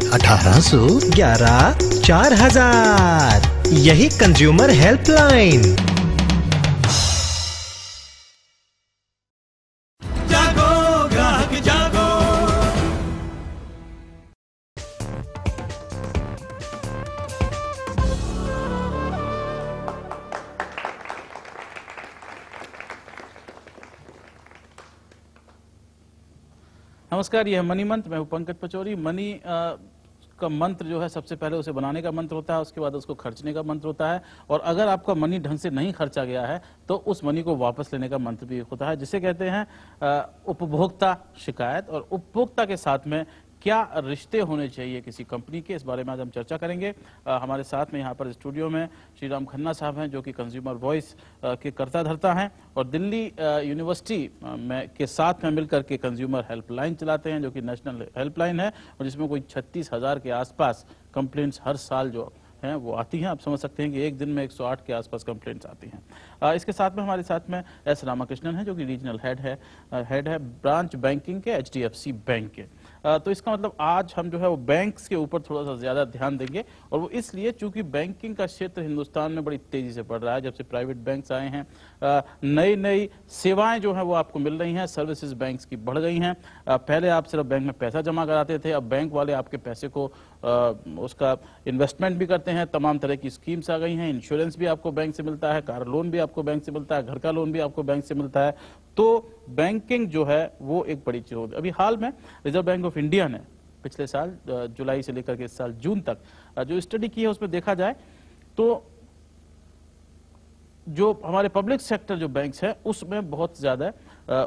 1811 4000। यही consumer helpline. जागो ग्राहक जागो। नमस्कार, यह मनी मंत्र, मैं हूं पंकज पचौरी। मनी का मंत्र जो है सबसे पहले उसे बनाने का मंत्र होता है, उसके बाद उसको खर्चने का मंत्र होता है, और अगर आपका मनी ढंग से नहीं खर्चा गया है तो उस मनी को वापस लेने का मंत्र भी होता है, जिसे कहते हैं उपभोक्ता शिकायत। और उपभोक्ता के साथ में क्या रिश्ते होने चाहिए किसी कंपनी के, इस बारे में आज हम चर्चा करेंगे। हमारे साथ में यहाँ पर स्टूडियो में श्री राम खन्ना साहब हैं, जो कि कंज्यूमर वॉइस के कर्ता धर्ता हैं और दिल्ली यूनिवर्सिटी में के साथ में मिलकर के कंज्यूमर हेल्पलाइन चलाते हैं, जो कि नेशनल हेल्पलाइन है, और जिसमें कोई 36,000 के आसपास कंप्लेंट्स हर साल जो हैं वो आती हैं। आप समझ सकते हैं कि एक दिन में 108 के आसपास कंप्लेंट्स आती हैं। इसके साथ में हमारे साथ में एस रामाकृष्णन है, जो कि रीजनल हेड है ब्रांच बैंकिंग के HDFC बैंक के। तो इसका मतलब आज हम जो है वो बैंक्स के ऊपर थोड़ा सा ज्यादा ध्यान देंगे, और वो इसलिए चूंकि बैंकिंग का क्षेत्र हिंदुस्तान में बड़ी तेजी से बढ़ रहा है। जब से प्राइवेट बैंक्स आए हैं, नई नई सेवाएं जो हैं वो आपको मिल रही हैं, सर्विसेज बैंक्स की बढ़ गई हैं। पहले आप सिर्फ बैंक में पैसा जमा कराते थे, अब बैंक वाले आपके पैसे को उसका इन्वेस्टमेंट भी करते हैं। तमाम तरह की स्कीम्स आ गई हैं, इंश्योरेंस भी आपको बैंक से मिलता है, कार लोन भी आपको बैंक से मिलता है, घर का लोन भी आपको बैंक से मिलता है। तो बैंकिंग जो है वो एक बड़ी चीज होगी। अभी हाल में रिजर्व बैंक ऑफ इंडिया ने पिछले साल जुलाई से लेकर के इस साल जून तक जो स्टडी की है, उसमें देखा जाए तो जो हमारे पब्लिक सेक्टर जो बैंक्स हैं उसमें बहुत ज्यादा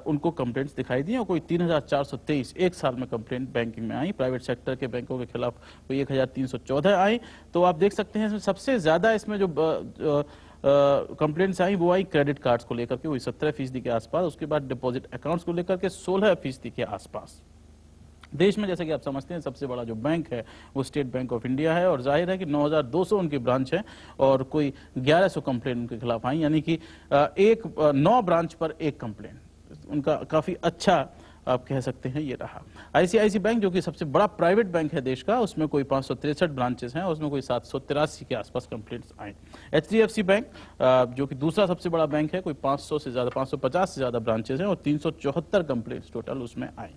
उनको कंप्लेंट्स दिखाई दी, और कोई 3,423 एक साल में कंप्लेंट बैंकिंग में आई। प्राइवेट सेक्टर के बैंकों के खिलाफ कोई 1,314 आई। तो आप देख सकते हैं इसमें सबसे ज्यादा इसमें जो कंप्लेंट्स आई वो आई क्रेडिट कार्ड्स को लेकर के, वही 17% के आसपास। उसके बाद डिपॉजिट अकाउंट्स को लेकर के 16% के आसपास। देश में जैसे कि आप समझते हैं सबसे बड़ा जो बैंक है वो स्टेट बैंक ऑफ इंडिया है, और जाहिर है कि 9,200 उनकी ब्रांच है और कोई 1,100 कंप्लेंट उनके खिलाफ आई, यानी कि 9 ब्रांच पर एक कंप्लेंट। उनका काफी अच्छा आप कह सकते हैं ये रहा। ICICI बैंक जो कि सबसे बड़ा प्राइवेट बैंक है देश का, उसमें कोई 563 ब्रांचेस हैं, उसमें कोई 783 के आसपास कंप्लेंट्स आए। HDFC बैंक जो कि दूसरा सबसे बड़ा बैंक है, कोई 500 से ज्यादा 550 से ज्यादा ब्रांचेस हैं और 374 कंप्लेंट्स टोटल उसमें आए।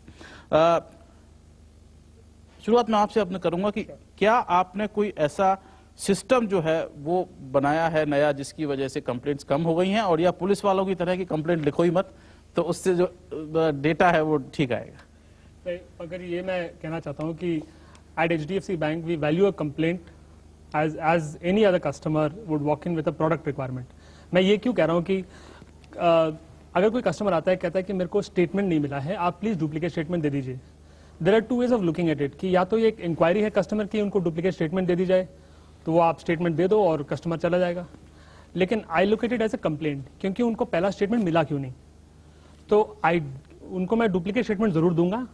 शुरुआत में आपसे अपने करूंगा कि क्या आपने कोई ऐसा सिस्टम जो है वो बनाया है नया, जिसकी वजह से कंप्लेंट्स कम हो गई हैं, और या पुलिस वालों की तरह की कंप्लेंट लिखो ही मत, तो उससे जो डेटा है वो ठीक आएगा? अगर ये मैं कहना चाहता हूँ कि at HDFC bank we value a complaint as any other customer would walk in with a product requirement. मैं ये क्यों कह रहा हूँ कि अगर कोई कस्टमर आता है कहता है कि मेरे को स्टेटमेंट नहीं मिला है, आप प्लीज डुप्लीकेट स्टेटमेंट दे दीजिए। There are 2 ways of looking at it, कि या तो ये एक इंक्वायरी है कस्टमर की, उनको डुप्लीकेट स्टेटमेंट दे दी जाए, तो वो आप स्टेटमेंट दे दो और कस्टमर चला जाएगा। लेकिन I look at it as a complaint, क्योंकि उनको पहला स्टेटमेंट मिला क्यों नहीं, तो उनको मैं डुप्लीकेट स्टेटमेंट जरूर दूंगा।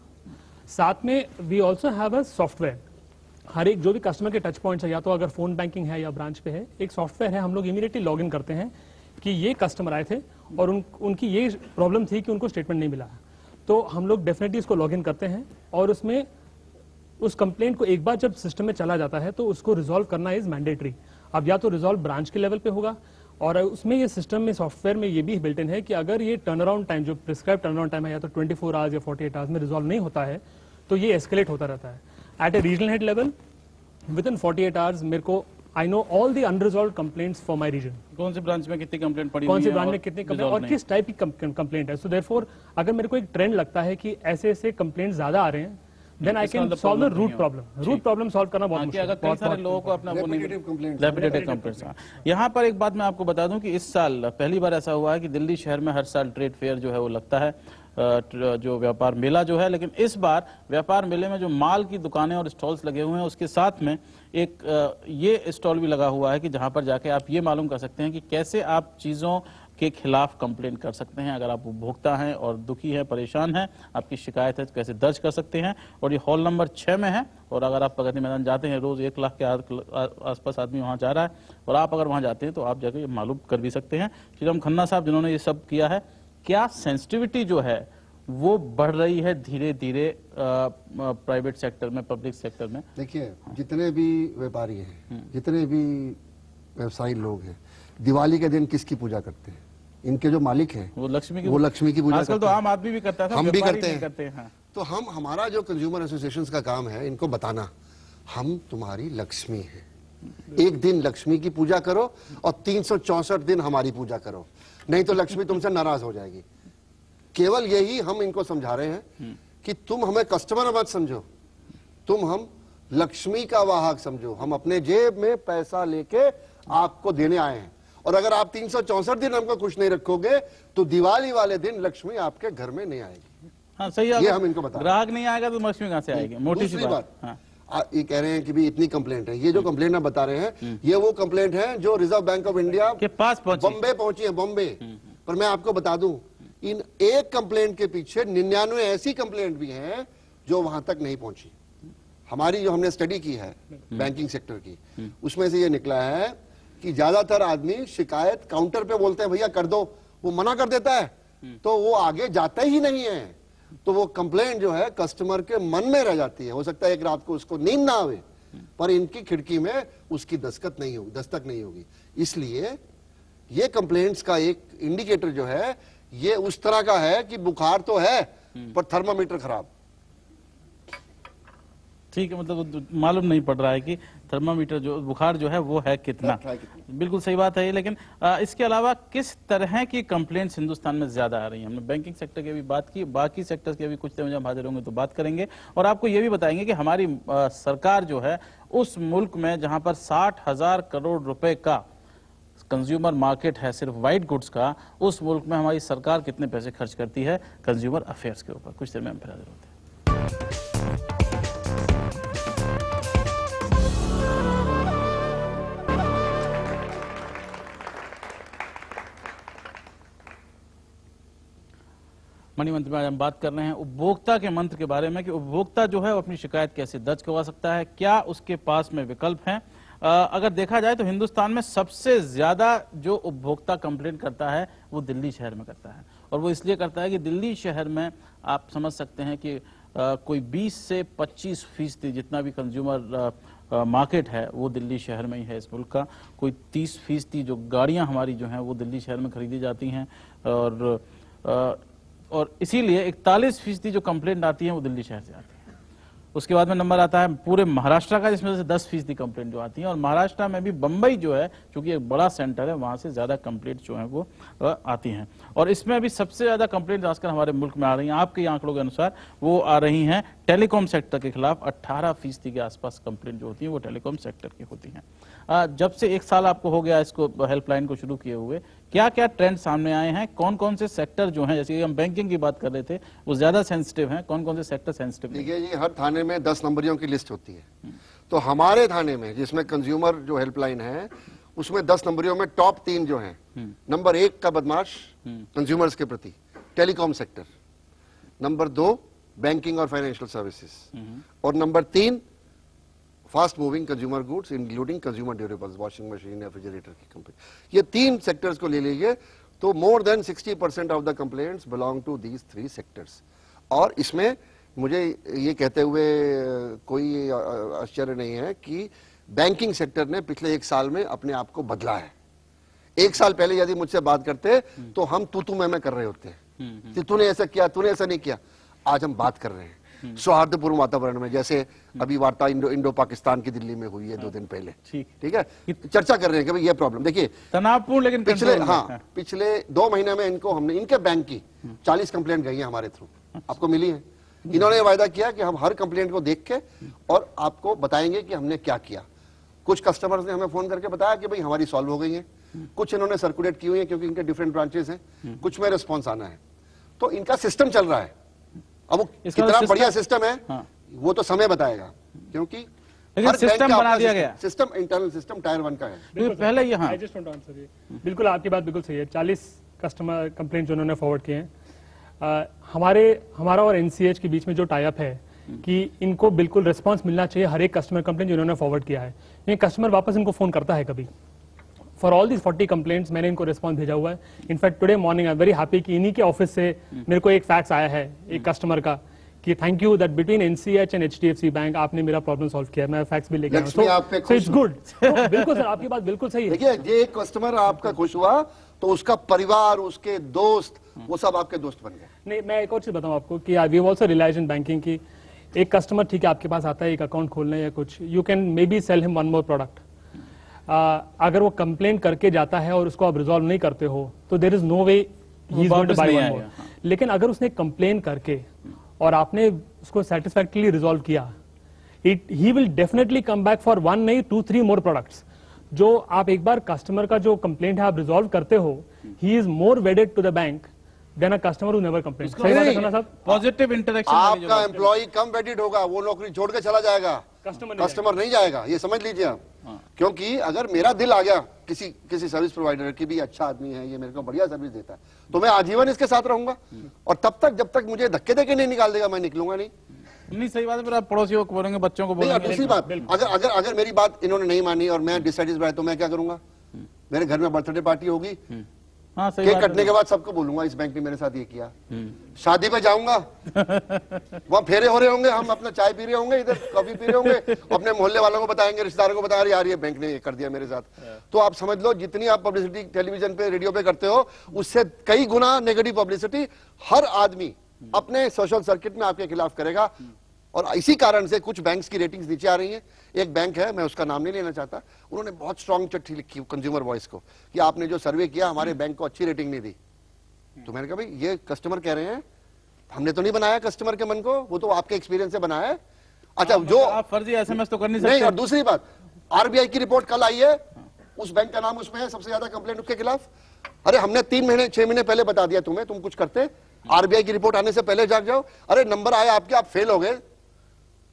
साथ में we also have a software, हर एक जो भी कस्टमर के टच पॉइंट्स है, या तो अगर फोन बैंकिंग है या ब्रांच पे है, एक सॉफ्टवेयर है, हम लोग इमीडिएटली लॉग इन करते हैं कि ये कस्टमर आए थे और उनकी ये प्रॉब्लम थी कि उनको स्टेटमेंट नहीं मिला, तो हम लोग डेफिनेटली इसको लॉग इन करते हैं, और उसमें उस कंप्लेंट को एक बार जब सिस्टम में चला जाता है तो उसको रिजॉल्व करना इज मैंडेटरी। अब या तो रिजॉल्व ब्रांच के लेवल पे होगा, और उसमें ये सिस्टम में सॉफ्टवेयर में ये भी बिल्ट इन है कि अगर ये टर्न अराउंड टाइम जो प्रिस्क्राइब टर्न अराउंड टाइम है, या तो 24 आवर्स या 48 आवर्स में रिजॉल्व नहीं होता है, तो ये एस्केलेट होता रहता है। At a regional head level within 48 hours मेरे को I know all the unresolved complaints for my region, कौन सी ब्रांच में कितनी कंप्लेंट पड़ी, कौन सी ब्रांच में कितनी कंप्लेंट और किस टाइप की कंप्लेंट है। सो देयरफॉर अगर मेरे को एक ट्रेंड लगता है कि ऐसे ऐसे कंप्लेंट ज्यादा आ रहे हैं, then I can solve the root problem. Root problem solve करना बहुत मुश्किल है। बहुत सारे लोगों को अपना रेपिटेटिव कंप्लेंट्स। यहाँ पर एक बात मैं आपको बता दूं कि इस साल पहली बार ऐसा हुआ है कि दिल्ली शहर में हर साल ट्रेड फेयर जो है वो लगता है, जो व्यापार मेला जो है, लेकिन इस बार व्यापार मेले में जो माल की दुकानें और स्टॉल्स लगे हुए हैं उसके साथ में एक ये स्टॉल भी लगा हुआ है कि जहां पर जाके आप ये मालूम कर सकते हैं कि कैसे आप चीजों के खिलाफ कंप्लेंट कर सकते हैं। अगर आप उपभोक्ता हैं और दुखी हैं, परेशान हैं, आपकी शिकायत है, कैसे दर्ज कर सकते हैं। और ये हॉल नंबर 6 में है, और अगर आप प्रगति मैदान जाते हैं, रोज 1 लाख के आसपास आदमी वहां जा रहा है, और आप अगर वहां जाते हैं तो आप जाके मालूम कर भी सकते हैं। श्री राम खन्ना साहब जिन्होंने ये सब किया है, क्या सेंसिटिविटी जो है वो बढ़ रही है धीरे धीरे प्राइवेट सेक्टर में, पब्लिक सेक्टर में। देखिए, जितने भी व्यापारी हैं, जितने भी व्यवसायी लोग हैं, दिवाली के दिन किसकी पूजा करते हैं? इनके जो मालिक हैं वो लक्ष्मी की पूजा आजकल तो आम आदमी भी करता है, हम भी करते हैं। हाँ। तो हमारा जो कंज्यूमर एसोसिएशंस का काम है इनको बताना, हम तुम्हारी लक्ष्मी हैं, एक दिन लक्ष्मी की पूजा करो और 364 दिन हमारी पूजा करो, नहीं तो लक्ष्मी तुमसे नाराज हो जाएगी। केवल यही हम इनको समझा रहे हैं कि तुम हमें कस्टमर मत समझो, तुम हम लक्ष्मी का वाहक समझो। हम अपने जेब में पैसा लेके आपको देने आए हैं, और अगर आप 364 दिन हमको खुश नहीं रखोगे तो दिवाली वाले दिन लक्ष्मी आपके घर में नहीं आएगी। हाँ, सही ये हम इनको बता, ग्राहक नहीं आएगा तो लक्ष्मी कहां से आएगी? मोटी सी बात। हाँ। ये कह रहे हैं कि भी इतनी कंप्लेंट है, ये जो कंप्लेंट आप बता रहे हैं ये वो कंप्लेंट है जो रिजर्व बैंक ऑफ इंडिया के पास बॉम्बे पहुंची है, बॉम्बे। पर मैं आपको बता दूं, इन एक कंप्लेंट के पीछे 99 ऐसी कंप्लेंट भी हैं जो वहां तक नहीं पहुंची। हमारी जो हमने स्टडी की है बैंकिंग सेक्टर की, उसमें से ये निकला है कि ज्यादातर आदमी शिकायत काउंटर पे बोलते हैं भैया कर दो, वो मना कर देता है तो वो आगे जाता ही नहीं है, तो वो कंप्लेंट जो है कस्टमर के मन में रह जाती है। हो सकता है एक रात को उसको नींद ना आवे, पर इनकी खिड़की में उसकी दस्तक नहीं होगी। इसलिए ये कंप्लेंट्स का एक इंडिकेटर जो है ये उस तरह का है कि बुखार तो है पर थर्मामीटर खराब। ठीक है, मतलब मालूम नहीं पड़ रहा है कि थर्मामीटर जो बुखार जो है वो है कितना। बिल्कुल सही बात है ये। लेकिन इसके अलावा किस तरह की कंप्लेंट्स हिंदुस्तान में ज्यादा आ रही हैं? हमने बैंकिंग सेक्टर की भी बात की, बाकी सेक्टर्स की भी कुछ देर में जब हाजिर होंगे तो बात करेंगे, और आपको ये भी बताएंगे कि हमारी सरकार जो है उस मुल्क में जहां पर 60,000 करोड़ रुपए का कंज्यूमर मार्केट है सिर्फ व्हाइट गुड्स का, उस मुल्क में हमारी सरकार कितने पैसे खर्च करती है कंज्यूमर अफेयर्स के ऊपर। कुछ देर में हम फिर हाजिर होते हैं। मनी मंत्र में आज हम बात कर रहे हैं उपभोक्ता के मंत्र के बारे में कि उपभोक्ता जो है वो अपनी शिकायत कैसे दर्ज करवा सकता है, क्या उसके पास में विकल्प हैं। अगर देखा जाए तो हिंदुस्तान में सबसे ज्यादा जो उपभोक्ता कंप्लेंट करता है वो दिल्ली शहर में करता है, और वो इसलिए करता है कि दिल्ली शहर में आप समझ सकते हैं कि कोई 20 से 25% जितना भी कंज्यूमर मार्केट है वो दिल्ली शहर में ही है इस मुल्क का। कोई 30% जो गाड़ियां हमारी जो हैं वो दिल्ली शहर में खरीदी जाती हैं, और इसीलिए 41% जो कंप्लेंट आती है वो दिल्ली शहर से आती है। उसके बाद में नंबर आता है पूरे महाराष्ट्र का, जिसमें से 10% कंप्लेंट जो आती हैं, और महाराष्ट्र में भी बम्बई जो है क्योंकि एक बड़ा सेंटर है वहां से ज्यादा कंप्लेंट जो है वो आती हैं। और इसमें अभी सबसे ज्यादा कंप्लेंट आजकल हमारे मुल्क में आ रही हैं, आपके आंकड़ों के अनुसार वो आ रही हैं टेलीकॉम सेक्टर के खिलाफ। 18% के आसपास कंप्लेंट जो होती है वो टेलीकॉम सेक्टर की होती हैं। जब से 1 साल आपको हो गया इसको हेल्पलाइन को शुरू किए हुए, क्या क्या ट्रेंड सामने आए हैं? कौन कौन से सेक्टर जो हैं, जैसे हम बैंकिंग की बात कर रहे थे, वो ज्यादा सेंसिटिव हैं, कौन कौन से सेक्टर सेंसिटिव? देखिए जी, हर थाने में 10 नंबरियों की लिस्ट होती है, तो हमारे थाने में जिसमें कंज्यूमर जो हेल्पलाइन है उसमें 10 नंबरियों में टॉप 3 जो हैं, नंबर 1 का बदमाश कंज्यूमर्स के प्रति टेलीकॉम सेक्टर, नंबर 2 बैंकिंग और फाइनेंशियल सर्विसेज, और number 3 fast moving consumer goods including consumer durables, washing machine, refrigerator की कंपनी। ये 3 सेक्टर्स को ले लीजिए तो more than 60% of the complaints belong to these 3 sectors. और इसमें मुझे ये कहते हुए कोई आश्चर्य नहीं है कि बैंकिंग सेक्टर ने पिछले 1 साल में अपने आप को बदला है। 1 साल पहले यदि मुझसे बात करते तो हम तू मैं कर रहे होते हैं कि तूने ऐसा किया, तूने ऐसा नहीं किया। आज हम बात कर रहे हैं सौहार्दपूर्ण वातावरण में, जैसे अभी वार्ता इंडो पाकिस्तान की दिल्ली में हुई है 2 दिन पहले, ठीक है, चर्चा कर रहे हैं कि भाई ये प्रॉब्लम देखिए तनावपूर्ण, लेकिन पिछले 2 महीने में इनको हमने इनके बैंक की 40 कंप्लेंट गई है हमारे थ्रू, आपको मिली है। इन्होंने वायदा किया कि हम हर कंप्लेंट को देख के और आपको बताएंगे कि हमने क्या किया। कुछ कस्टमर्स ने हमें फोन करके बताया कि भाई हमारी सॉल्व हो गई है, कुछ इन्होंने सर्कुलेट की हुई है क्योंकि इनके डिफरेंट ब्रांचेस हैं, कुछ में रिस्पॉन्स आना है। तो इनका सिस्टम चल रहा है। अब वो कितना बढ़िया सिस्टम है वो तो समय बताएगा, क्योंकि लेकिन सिस्टम बना दिया गया, सिस्टम इंटरनल सिस्टम टायर 1 का है। पहले यहाँ बिल्कुल आपकी बात बिल्कुल सही है। 40 कस्टमर कंप्लेंट जो उन्होंने फॉरवर्ड किए हैं, हमारा और एनसीएच के बीच में जो टाई अप है कि इनको बिल्कुल रिस्पांस मिलना चाहिए हर एक कस्टमर कंप्लेंट जो इन्होंने फॉरवर्ड किया है। ये कस्टमर वापस इनको फोन करता है, कभी फॉर ऑल दीज 40 कंप्लेंट्स मैंने इनको रिस्पॉन्स भेजा हुआ है। In fact today morning I am very happy कि इन्हीं के ऑफिस से मेरे को एक फैक्स आया है एक कस्टमर का कि thank you that between NCH and HDFC bank आपने मेरा प्रॉब्लम सॉल्व किया। मैं फैक्स भी लेके आया हूं। So it's good. बिल्कुल सर, आपकी बात बिल्कुल सही है। देखिए, ये एक कस्टमर आपका खुश हुआ तो उसका परिवार, उसके दोस्त, वो सब आपके दोस्त बन गए। नहीं, मैं एक और चीज बताऊं आपको कि we also realise in banking की एक कस्टमर ठीक है आपके पास आता है एक अकाउंट खोलने या कुछ, you can may be cell him one more product. अगर वो कंप्लेंट करके जाता है और उसको आप रिजॉल्व नहीं करते हो तो there is no way he is going to buy one more. लेकिन अगर उसने कंप्लेन करके और आपने उसको सेटिस्फैक्टरीली रिजॉल्व किया, he will definitely come back for 1 नहीं 2-3 मोर प्रोडक्ट्स। जो आप एक बार कस्टमर का जो कंप्लेंट है आप रिजॉल्व करते हो, he is more wedded to the bank than a customer who never complain. सही बात है ना साहब? पॉजिटिव इंटरेक्शन आपका एम्प्लॉय कम वेटेड होगा, वो नौकरी छोड़ के चला जाएगा, कस्टमर नहीं जाएगा। ये समझ लीजिए आप। क्योंकि अगर मेरा दिल आ गया किसी सर्विस प्रोवाइडर की भी अच्छा आदमी है, ये मेरे को बढ़िया सर्विस देता है, तो मैं आजीवन इसके साथ रहूंगा। और तब तक जब तक मुझे धक्के देके नहीं निकाल देगा, मैं निकलूंगा नहीं। नहीं, सही बात है। फिर आप पड़ोसियों को बोलेंगे, बच्चों को बोलेंगे। दूसरी बात, अगर मेरी बात इन्होंने नहीं मानी और मैं डिससेटिस्फाइड, तो मैं क्या करूंगा? मेरे घर में बर्थडे पार्टी होगी, हाँ, सही केक बात कटने के बाद सबको बोलूंगा इस बैंक ने मेरे साथ ये किया। शादी पे जाऊंगा, वहां फेरे हो रहे होंगे, हम अपना चाय पी रहे होंगे, इधर कॉफी पी रहे होंगे, अपने मोहल्ले वालों को बताएंगे, रिश्तेदारों को बताएंगे, यार ये बैंक ने ये कर दिया मेरे साथ। तो आप समझ लो, जितनी आप पब्लिसिटी टेलीविजन पे, रेडियो पे करते हो, उससे कई गुना नेगेटिव पब्लिसिटी हर आदमी अपने सोशल सर्किट में आपके खिलाफ करेगा। और इसी कारण से कुछ बैंक्स की रेटिंग्स नीचे आ रही हैं। एक बैंक है, मैं उसका नाम नहीं लेना चाहता, उन्होंने बहुत स्ट्रांग चिट्ठी लिखी कंज्यूमर वॉइस को कि आपने जो सर्वे किया हमारे बैंक को अच्छी रेटिंग नहीं दी। तो मैंने कहा भाई ये कस्टमर कह रहे हैं, हमने तो नहीं बनाया कस्टमर के मन को, वो तो आपके एक्सपीरियंस से बनाया है। अच्छा, जो आप फर्जी एसएमएस तो कर नहीं सकते। नहीं, और दूसरी बात, आरबीआई की रिपोर्ट कल आई है, उस बैंक का नाम उसमें है, सबसे ज्यादा कंप्लेंट उसके खिलाफ। अरे हमने 3 महीने 6 महीने पहले बता दिया तुम्हें, तुम कुछ करते? आरबीआई की रिपोर्ट आने से पहले जाग जाओ। अरे नंबर आए आपके, आप फेल हो गए,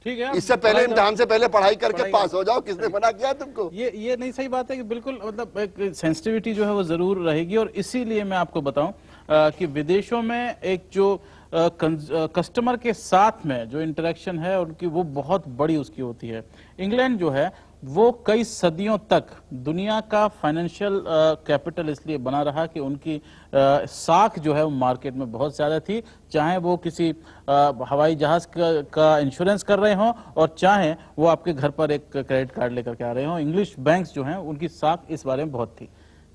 ठीक है, इससे पहले इम्तिहान से पहले पढ़ाई करके पास हो जाओ। किसने मना किया तुमको? ये नहीं, सही बात है कि बिल्कुल, मतलब एक सेंसिटिविटी जो है वो जरूर रहेगी। और इसीलिए मैं आपको बताऊं कि विदेशों में एक जो कस्टमर के साथ में जो इंटरेक्शन है उनकी, वो बहुत बड़ी उसकी होती है। इंग्लैंड जो है वो कई सदियों तक दुनिया का फाइनेंशियल कैपिटल इसलिए बना रहा कि उनकी साख जो है वो मार्केट में बहुत ज्यादा थी। चाहे वो किसी हवाई जहाज का इंश्योरेंस कर रहे हों और चाहे वो आपके घर पर एक क्रेडिट कार्ड लेकर के आ रहे हों, इंग्लिश बैंक्स जो हैं उनकी साख इस बारे में बहुत थी।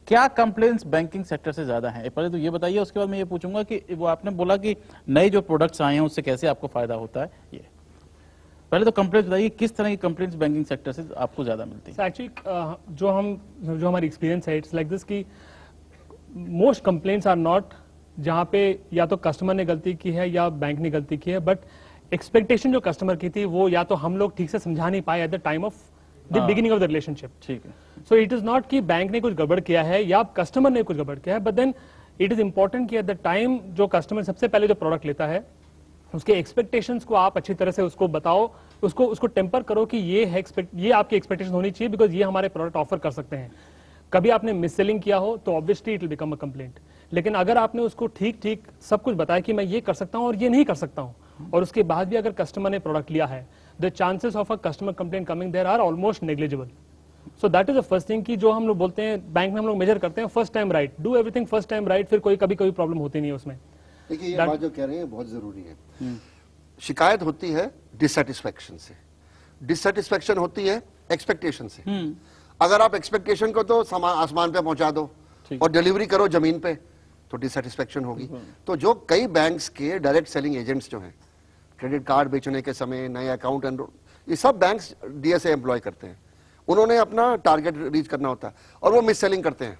क्या कंप्लेंट्स बैंकिंग सेक्टर से ज्यादा हैं? पहले तो ये बताइए, उसके बाद मैं ये पूछूंगा कि वो आपने बोला कि नए जो प्रोडक्ट्स आए हैं उससे कैसे आपको फायदा होता है। ये पहले तो कंप्लेंट्स बताइए, किस तरह की कंप्लेंट्स बैंकिंग सेक्टर से आपको ज्यादा मिलती है? एक्चुअली जो हमारी एक्सपीरियंस है, इट्स लाइक दिस कि मोस्ट कंप्लेंट्स आर नॉट जहां पे या तो कस्टमर ने गलती की है या बैंक ने गलती की है, बट एक्सपेक्टेशन जो कस्टमर की थी वो या तो हम लोग ठीक से समझा नहीं पाए eight the time of the beginning of the relationship. ठीक है। सो इट इज नॉट कि बैंक ने कुछ गड़बड़ किया है या कस्टमर ने कुछ गड़बड़ किया है, but then it is important कि एट द टाइम जो कस्टमर सबसे पहले जो प्रोडक्ट लेता है उसके एक्सपेक्टेशंस को आप अच्छी तरह से उसको बताओ, उसको टेम्पर करो कि ये आपकी एक्सपेक्टेशन होनी चाहिए, बिकॉज ये हमारे प्रोडक्ट ऑफर कर सकते हैं। कभी आपने मिस सेलिंग किया हो तो obviously it will become a complaint. लेकिन अगर आपने उसको ठीक सब कुछ बताया कि मैं ये कर सकता हूं और ये नहीं कर सकता हूं, और उसके बाद भी अगर कस्टमर ने प्रोडक्ट लिया है, the chances of a customer complaint coming there are almost negligible. So that is the first thing कि जो हम लोग बोलते हैं बैंक में हम लोग मेजर करते हैं first time right, do everything first time right, फिर कोई प्रॉब्लम होती नहीं है उसमें। देखिए, ये बात जो कह रहे हैं बहुत जरूरी है। शिकायत होती है डिससेटिस्फैक्शन से, डिससेटिस्फैक्शन होती है एक्सपेक्टेशन से। अगर आप एक्सपेक्टेशन को तो आसमान पे पहुंचा दो और डिलीवरी करो जमीन पे, तो डिससेटिस्फैक्शन होगी। तो जो कई बैंक्स के डायरेक्ट सेलिंग एजेंट्स जो हैं, क्रेडिट कार्ड बेचने के समय, नए अकाउंट एनरोल, ये सब बैंक्स डीएसए एम्प्लॉय करते हैं। उन्होंने अपना टारगेट रीच करना होता है और वो मिस सेलिंग करते हैं।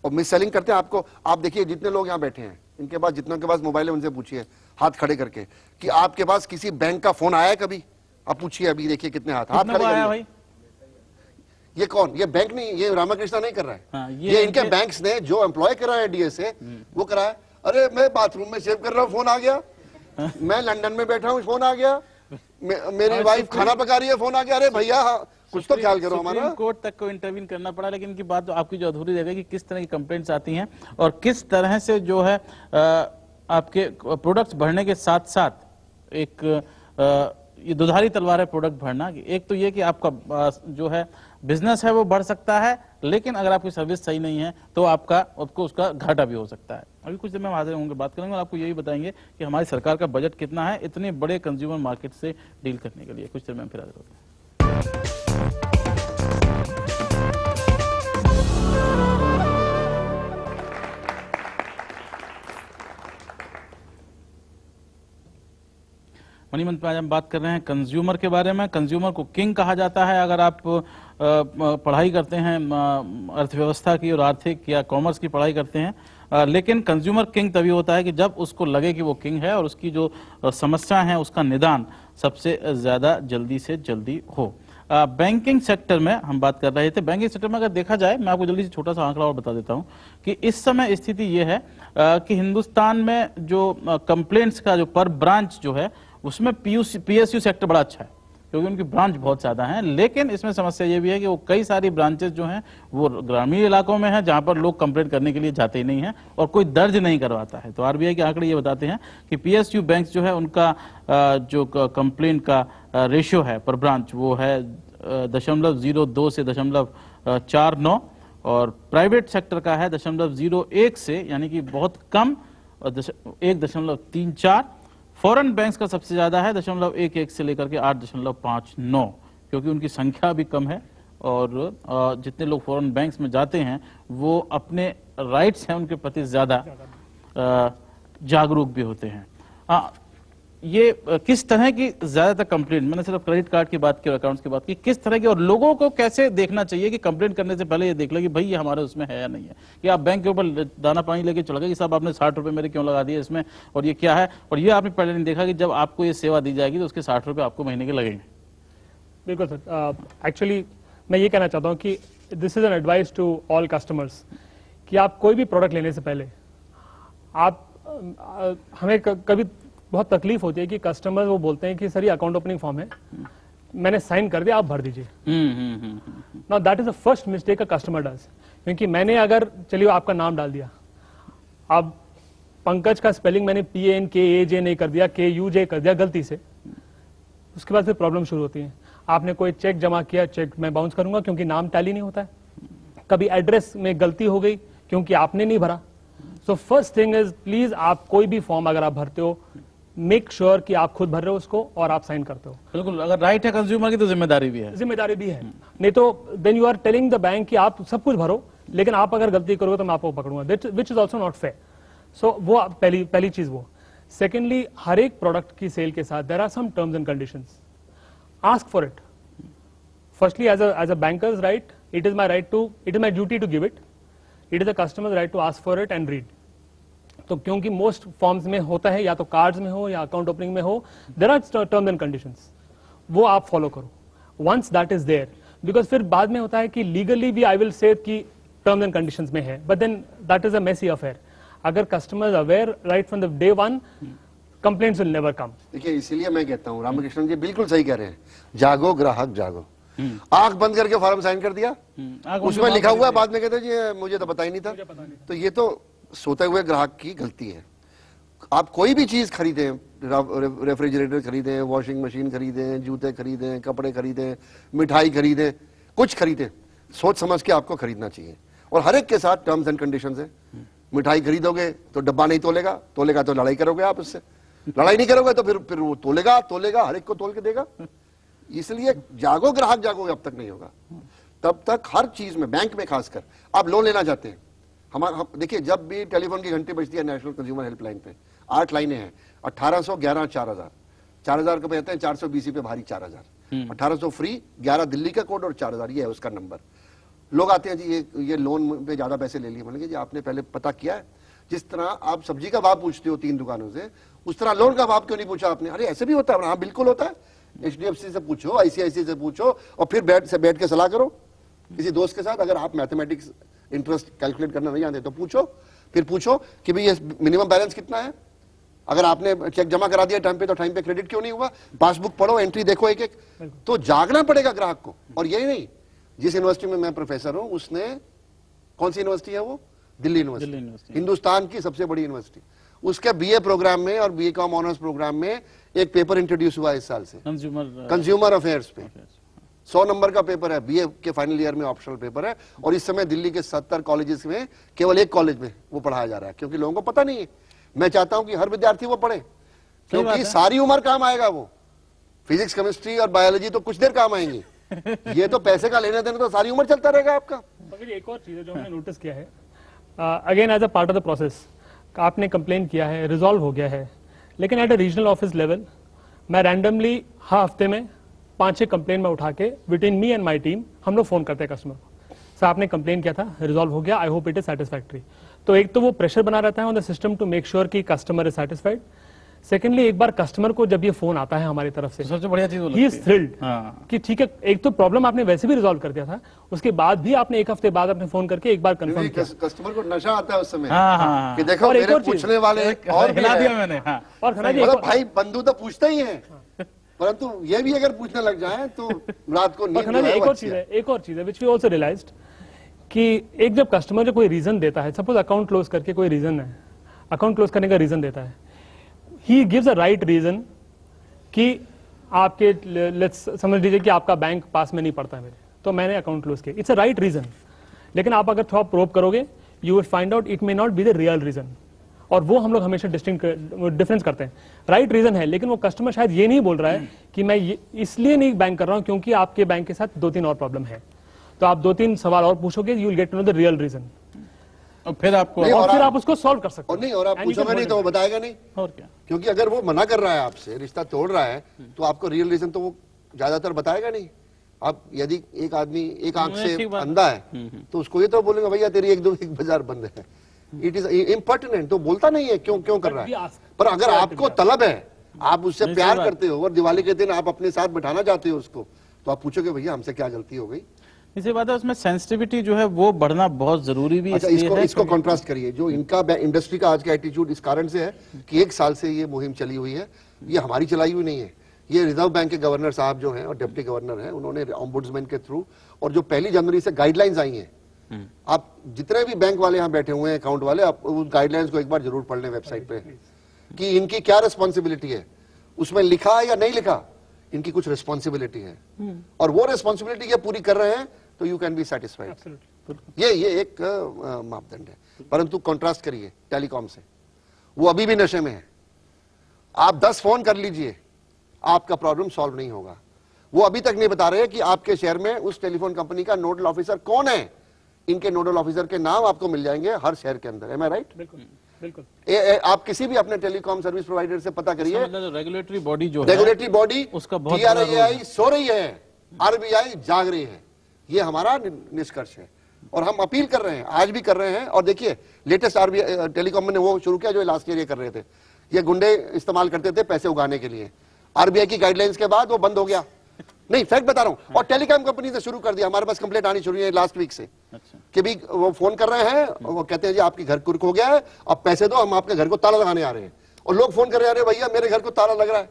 और मिस सेलिंग करते हैं आपको, आप देखिए जितने लोग यहाँ बैठे हैं, इनके पास जितनों के पास मोबाइल है उनसे पूछिए हाथ खड़े करके कि आपके पास किसी बैंक का फोन आया है कभी? आप पूछिए, अभी देखिए कितने हाथ खड़े करिए। ये कौन? ये बैंक नहीं, ये रामाकृष्णा नहीं कर रहा है। हाँ, ये इनके बैंक्स ने जो एम्प्लॉय करा है डीएसए, वो करा है। अरे मैं बाथरूम में सेव कर रहा हूँ, फोन आ गया। मैं लंदन में बैठा हूँ, फोन आ गया। मेरी वाइफ खाना पका रही है, फोन आ गया। अरे भैया कुछ तो ख्याल करो हमारा। सुप्रीम कोर्ट तक को इंटरवीन करना पड़ा, लेकिन इनकी बात आपकी जो अधूरी रह गई कि किस तरह की कंप्लेंट्स आती हैं और किस तरह से जो है आपके प्रोडक्ट्स बढ़ने के साथ साथ एक ये दुधारी तलवार है प्रोडक्ट भरना। कि एक तो ये कि आपका जो है बिजनेस है वो बढ़ सकता है, लेकिन अगर आपकी सर्विस सही नहीं है तो आपको उसका घाटा भी हो सकता है। अभी कुछ देर में हाजिर होंगे, बात करेंगे और आपको यही बताएंगे कि हमारी सरकार का बजट कितना है इतने बड़े कंज्यूमर मार्केट से डील करने के लिए। कुछ देर में फिर हाजिर होते हैं। मनी मंत्र में आज हम बात कर रहे हैं कंज्यूमर के बारे में। कंज्यूमर को किंग कहा जाता है। अगर आप पढ़ाई करते हैं अर्थव्यवस्था की और आर्थिक या कॉमर्स की पढ़ाई करते हैं, लेकिन कंज्यूमर किंग तभी होता है कि जब उसको लगे कि वो किंग है और उसकी जो समस्या है उसका निदान सबसे ज्यादा जल्दी से जल्दी हो। बैंकिंग सेक्टर में हम बात कर रहे थे। बैंकिंग सेक्टर में अगर देखा जाए, मैं आपको जल्दी से छोटा सा आंकड़ा और बता देता हूं कि इस समय स्थिति ये है कि हिंदुस्तान में जो कंप्लेंट्स का जो पर ब्रांच जो है उसमें पीएसयू सेक्टर बड़ा अच्छा है, क्योंकि उनकी ब्रांच बहुत ज्यादा हैं। लेकिन इसमें समस्या ये भी है कि वो कई सारी ब्रांचेस जो हैं वो ग्रामीण इलाकों में हैं, जहां पर लोग कंप्लेंट करने के लिए जाते ही नहीं हैं और कोई दर्ज नहीं करवाता है। तो आरबीआई के आंकड़े ये बताते हैं कि पीएसयू बैंक जो है उनका जो कंप्लेंट का रेशियो है पर ब्रांच वो है 0.02 से 0.49 और प्राइवेट सेक्टर का है 0.01 से, यानी कि बहुत कम, 1.34। फॉरेन बैंक्स का सबसे ज्यादा है 0.11 से लेकर के 8.59, क्योंकि उनकी संख्या भी कम है और जितने लोग फॉरेन बैंक्स में जाते हैं वो अपने राइट्स हैं उनके प्रति ज्यादा जागरूक भी होते हैं। ये किस तरह की ज्यादातर कंप्लेंट, मैंने सिर्फ क्रेडिट कार्ड की बात की और अकाउंट्स की बात की, किस तरह की, और लोगों को कैसे देखना चाहिए कि कंप्लेंट करने से पहले ये देख ले कि भाई ये हमारे उसमें है या नहीं है। कि आप बैंक के ऊपर दाना पानी लेके चढ़ गए कि साहब आपने 60 रुपए मेरे क्यों लगा दिए इसमें, और ये क्या है, और ये आपने पहले नहीं देखा कि जब आपको ये सेवा दी जाएगी तो उसके 60 रुपए आपको महीने के लगेंगे। बिल्कुल सर। एक्चुअली मैं ये कहना चाहता हूँ कि this is an advice to all customers कि आप कोई भी प्रोडक्ट लेने से पहले आप हमें कभी बहुत तकलीफ होती है कि कस्टमर वो बोलते हैं कि सर ये अकाउंट ओपनिंग फॉर्म है, मैंने साइन कर दिया, आप भर दीजिए। Now that is the first mistake a customer does, क्योंकि मैंने अगर चलिए आपका नाम डाल दिया, अब पंकज का स्पेलिंग मैंने PNKAJ नहीं कर दिया, KUJ कर दिया गलती से, उसके बाद फिर प्रॉब्लम शुरू होती है। आपने कोई चेक जमा किया, चेक मैं बाउंस करूंगा क्योंकि नाम टैली नहीं होता है। कभी एड्रेस में गलती हो गई क्योंकि आपने नहीं भरा। सो फर्स्ट थिंग इज प्लीज आप कोई भी फॉर्म अगर आप भरते हो मेक श्योर कि आप खुद भर रहे हो उसको और आप साइन करते हो। बिल्कुल, अगर राइट है कंज्यूमर की तो जिम्मेदारी भी है। जिम्मेदारी भी है, नहीं तो then you are telling the bank कि आप सब कुछ भरो, लेकिन आप अगर गलती करोगे तो मैं आपको पकड़ूंगा, which is also not fair. So वो पहली चीज वो। सेकेंडली, हर एक प्रोडक्ट की सेल के साथ there are some terms and conditions, ask for it. Firstly as a bankers right, it is my duty to give it, it is a customers right to ask for it and read. तो क्योंकि most forms में होता है, या तो cards में हो या अकाउंट ओपनिंग में हो, there are terms and conditions, वो आप फॉलो करो once that is there. Because फिर बाद में होता है कि लीगली भी आई विल से कि टर्म्स एंड कंडीशंस में है, but then that is a messy affair. अगर customers aware right from the day one, complaints will never come. देखिए, इसीलिए मैं कहता हूँ रामकृष्णन जी बिल्कुल सही कह रहे हैं, जागो ग्राहक जागो। आंख बंद करके फॉर्म साइन कर दिया, उसमें लिखा हुआ है, बाद में कहते हैं जी मुझे तो पता ही नहीं था। तो ये तो सोते हुए ग्राहक की गलती है। आप कोई भी चीज खरीदें, रेफ्रिजरेटर खरीदें, वॉशिंग मशीन खरीदें, जूते खरीदें, कपड़े खरीदें, मिठाई खरीदें, कुछ खरीदें, सोच समझ के आपको खरीदना चाहिए। और हर एक के साथ टर्म्स एंड कंडीशंस है। मिठाई खरीदोगे तो डब्बा नहीं तोलेगा तो लड़ाई करोगे आप उससे, लड़ाई नहीं करोगे तो फिर वो तोलेगा, हर एक को तोल के देगा। इसलिए जागो ग्राहक जागो अब तक नहीं होगा। तब तक हर चीज में, बैंक में खासकर, आप लोन लेना चाहते हैं, हम देखिए जब भी टेलीफोन की घंटी बजती है नेशनल कंज्यूमर हेल्पलाइन पे, 8 लाइनें हैं, 1800, 11, 4000, 4000 को कहते हैं 400 BC पे भारी 4000, 1800 फ्री, 11 दिल्ली का कोड और 4000 ये है उसका नंबर। लोग आते हैं जी ये लोन पे ज्यादा पैसे ले लिए, बोलेंगे जी आपने पहले पता किया है? जिस तरह आप सब्जी का भाव पूछते हो 3 दुकानों से, उस तरह लोन का भाव क्यों नहीं पूछा आपने? अरे ऐसे भी होता है? हाँ बिल्कुल होता है। HDFC से पूछो, ICICI से पूछो, और फिर बैठ के सलाह करो किसी दोस्त के साथ। अगर आप मैथमेटिक्स इंटरेस्ट कैलकुलेट करना नहीं जानते तो पूछो, फिर पूछो कि भाई ये मिनिमम बैलेंस कितना है। अगर आपने चेक जमा करा दिया टाइम पे तो टाइम पे क्रेडिट क्यों नहीं हुआ? पासबुक पढ़ो, एंट्री देखो एक एक। तो जागना पड़ेगा ग्राहक को। और यही नहीं, जिस यूनिवर्सिटी में मैं प्रोफेसर हूं, उसने, कौन सी यूनिवर्सिटी है वो? दिल्ली यूनिवर्सिटी, हिंदुस्तान की सबसे बड़ी यूनिवर्सिटी, उसके बीए प्रोग्राम में और बीकॉम ऑनर्स प्रोग्राम में एक पेपर इंट्रोड्यूस हुआ इस साल से कंज्यूमर अफेयर्स पे। 100 नंबर का पेपर है, बीए के फाइनल ईयर में ऑप्शनल पेपर है, और इस समय दिल्ली के 70 कॉलेजेस में केवल एक कॉलेज में वो पढ़ाया जा रहा है, क्योंकि लोगों को पता नहीं है। मैं चाहता हूं कि हर विद्यार्थी वो पढ़े, क्योंकि सारी उम्र काम आएगा वो। फिजिक्स, केमिस्ट्री और बायोलॉजी तो कुछ देर काम आएंगी, ये तो पैसे का लेने देने तो सारी उम्र चलता रहेगा आपका। एक और चीज है जो मैंने नोटिस किया है, again as a part of the process, आपने कंप्लेन किया है, रिजॉल्व हो गया है, लेकिन at a regional office level मैं रैंडमली हर हफ्ते में 5-6 कंप्लेन में उठा के between me and my team हम लोग फोन करते हैं कस्टमर को, सर आपने कंप्लेन किया था, रिजॉल्व हो गया, I hope it is satisfactory. तो एक तो वो प्रेशर बना रहता है on the system to make sure कि कस्टमर इज सेटिस्फाइड। सेकेंडली, एक बार कस्टमर को जब ये फोन आता है हमारी तरफ से, सबसे बढ़िया चीज ही इज थ्रिल्ड कि ठीक है, एक तो प्रॉब्लम आपने वैसे भी रिजॉल्व कर दिया था, उसके बाद भी आपने एक हफ्ते बाद अपने फोन करके एक बार कंफर्म किया। कस्टमर को नशा आता है उस समय कि देखो और मेरे पूछने वाले और हिला दिया मैंने। और खन्ना जी मतलब भाई बंधु तो पूछते ही हैं, परंतु ये भी अगर पूछने लग जाए तो रात को नींद खन्ना जी एक और चीज है विच वी आल्सो रियलाइज्ड कि एक जब कस्टमर जो कोई रीजन देता है, सपोज अकाउंट क्लोज करके कोई रीजन है, अकाउंट क्लोज करने का रीजन देता है, he gives a right reason कि आपके लेट्स समझ लीजिए कि आपका बैंक पास में नहीं पड़ता है मेरे, तो मैंने अकाउंट क्लोज किया, इट्स अ राइट रीजन। लेकिन आप अगर थोड़ा प्रोब करोगे you will find out it may not be the real reason, और वो हम लोग हमेशा डिफरेंस करते हैं। राइट रीजन है, लेकिन वो कस्टमर शायद ये नहीं बोल रहा है कि मैं इसलिए नहीं बैंक कर रहा हूं क्योंकि आपके बैंक के साथ 2-3 और प्रॉब्लम है। तो आप 2-3 सवाल और पूछोगे, you will get to know the real reason, और फिर आपको और फिर आप उसको सॉल्व कर सकते और नहीं, और आप पूछोगे नहीं तो वो बताएगा नहीं, और क्या, क्योंकि अगर वो मना कर रहा है आपसे, रिश्ता तोड़ रहा है, तो आपको रियल रीजन तो वो ज्यादातर बताएगा नहीं। आप यदि एक आदमी एक आंख से अंधा है तो उसको ये तो बोलेंगे भैया तेरी एक बाजार बंद है, इट इज इम्पर्टिनेंट, तो बोलता नहीं है क्यों कर रहा है। पर अगर आपको तलब है, आप उससे प्यार करते हो और दिवाली के दिन आप अपने साथ बिठाना चाहते हो उसको, तो आप पूछोगे भैया हमसे क्या गलती हो गई। इसी बात है, उसमें सेंसिटिविटी जो है वो बढ़ना बहुत जरूरी भी अच्छा, इसको कॉन्ट्रास्ट करिए, जो इनका इंडस्ट्री का आज का एटीट्यूड इस कारण से है कि 1 साल से ये मुहिम चली हुई है, ये हमारी चलाई हुई नहीं है, ये रिजर्व बैंक के गवर्नर साहब जो हैं और डिप्टी गवर्नर हैं, उन्होंने ओम्बुड्समैन के थ्रू, और जो 1 जनवरी से गाइडलाइंस आई हैं, आप जितने भी बैंक वाले यहाँ बैठे हुए हैं, अकाउंट वाले, आप उस गाइडलाइंस को एक बार जरूर पढ़ लें वेबसाइट पे, कि इनकी क्या रिस्पॉन्सिबिलिटी है, उसमें लिखा है या नहीं लिखा, इनकी कुछ रिस्पॉन्सिबिलिटी है, और वो रिस्पॉन्सिबिलिटी ये पूरी कर रहे हैं तो यू कैन बी सेटिस्फाइड। ये एक मापदंड है। परंतु कॉन्ट्रास्ट करिए टेलीकॉम से, वो अभी भी नशे में है। आप 10 फोन कर लीजिए, आपका प्रॉब्लम सॉल्व नहीं होगा। वो अभी तक नहीं बता रहे कि आपके शहर में उस टेलीफोन कंपनी का नोडल ऑफिसर कौन है। इनके नोडल ऑफिसर के नाम आपको मिल जाएंगे हर शहर के अंदर। एम आई राइट? बिल्कुल बिल्कुल। आप किसी भी अपने टेलीकॉम सर्विस प्रोवाइडर से पता करिए, रेगुलेटरी बॉडी जो रेगुलेटरी बॉडी उसका बहुत TRAI सो रही है, RBI जाग रही है। ये हमारा निष्कर्ष है और हम अपील कर रहे हैं, आज भी कर रहे हैं। और देखिए लेटेस्ट RBI टेलीकॉम ने वो शुरू किया जो लास्ट ईयर ये कर रहे थे, ये गुंडे इस्तेमाल करते थे पैसे उगाने के लिए। RBI की गाइडलाइंस के बाद वो बंद हो गया। नहीं, फैक्ट बता रहा हूं। और टेलीकॉम कंपनी से शुरू कर दिया, हमारे पास कंप्लेंट आनी शुरू हुई लास्ट वीक से। अच्छा। कि भी वो फोन कर रहे हैं, वो कहते हैं जी आपकी घर कुर्क हो गया है, अब पैसे दो, हम आपके घर को ताला लगाने आ रहे हैं। और लोग फोन कर रहे हैं, भैया मेरे घर को ताला लग रहा है।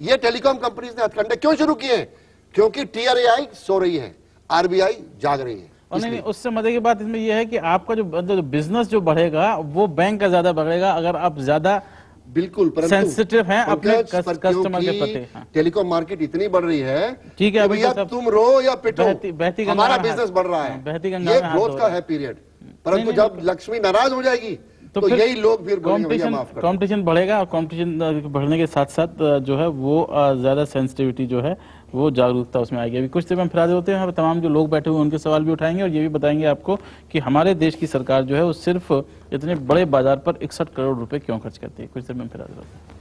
ये टेलीकॉम कंपनीज ने हथकंडे क्यों शुरू किए हैं? क्योंकि TRAI सो रही है, RBI जाग रही है। और नहीं, उससे मजे की बात इसमें यह है कि आपका जो बिजनेस जो बढ़ेगा वो बैंक का ज्यादा बढ़ेगा अगर आप ज्यादा बिल्कुल सेंसिटिव हैं अपने कस्टमर के प्रति। हाँ। टेलीकॉम मार्केट इतनी बढ़ रही है, ठीक है, भैया तुम रो या पिटो, बहती गंगा हमारा में बिजनेस बढ़ रहा है, बहती गंगा ये में ग्रोथ का है पीरियड। परंतु जब लक्ष्मी नाराज हो जाएगी तो यही लोग फिर कंपटीशन बढ़ेगा, और कंपटीशन बढ़ने के साथ साथ जो है वो ज्यादा सेंसिटिविटी जो है वो जागरूकता उसमें आएगी। अभी कुछ देर में हम फिर आगे होते हैं, तमाम जो लोग बैठे हुए उनके सवाल भी उठाएंगे और ये भी बताएंगे आपको कि हमारे देश की सरकार जो है वो सिर्फ इतने बड़े बाजार पर 61 करोड़ रुपए क्यों खर्च करती है। कुछ देर में फिर आगे होते हैं।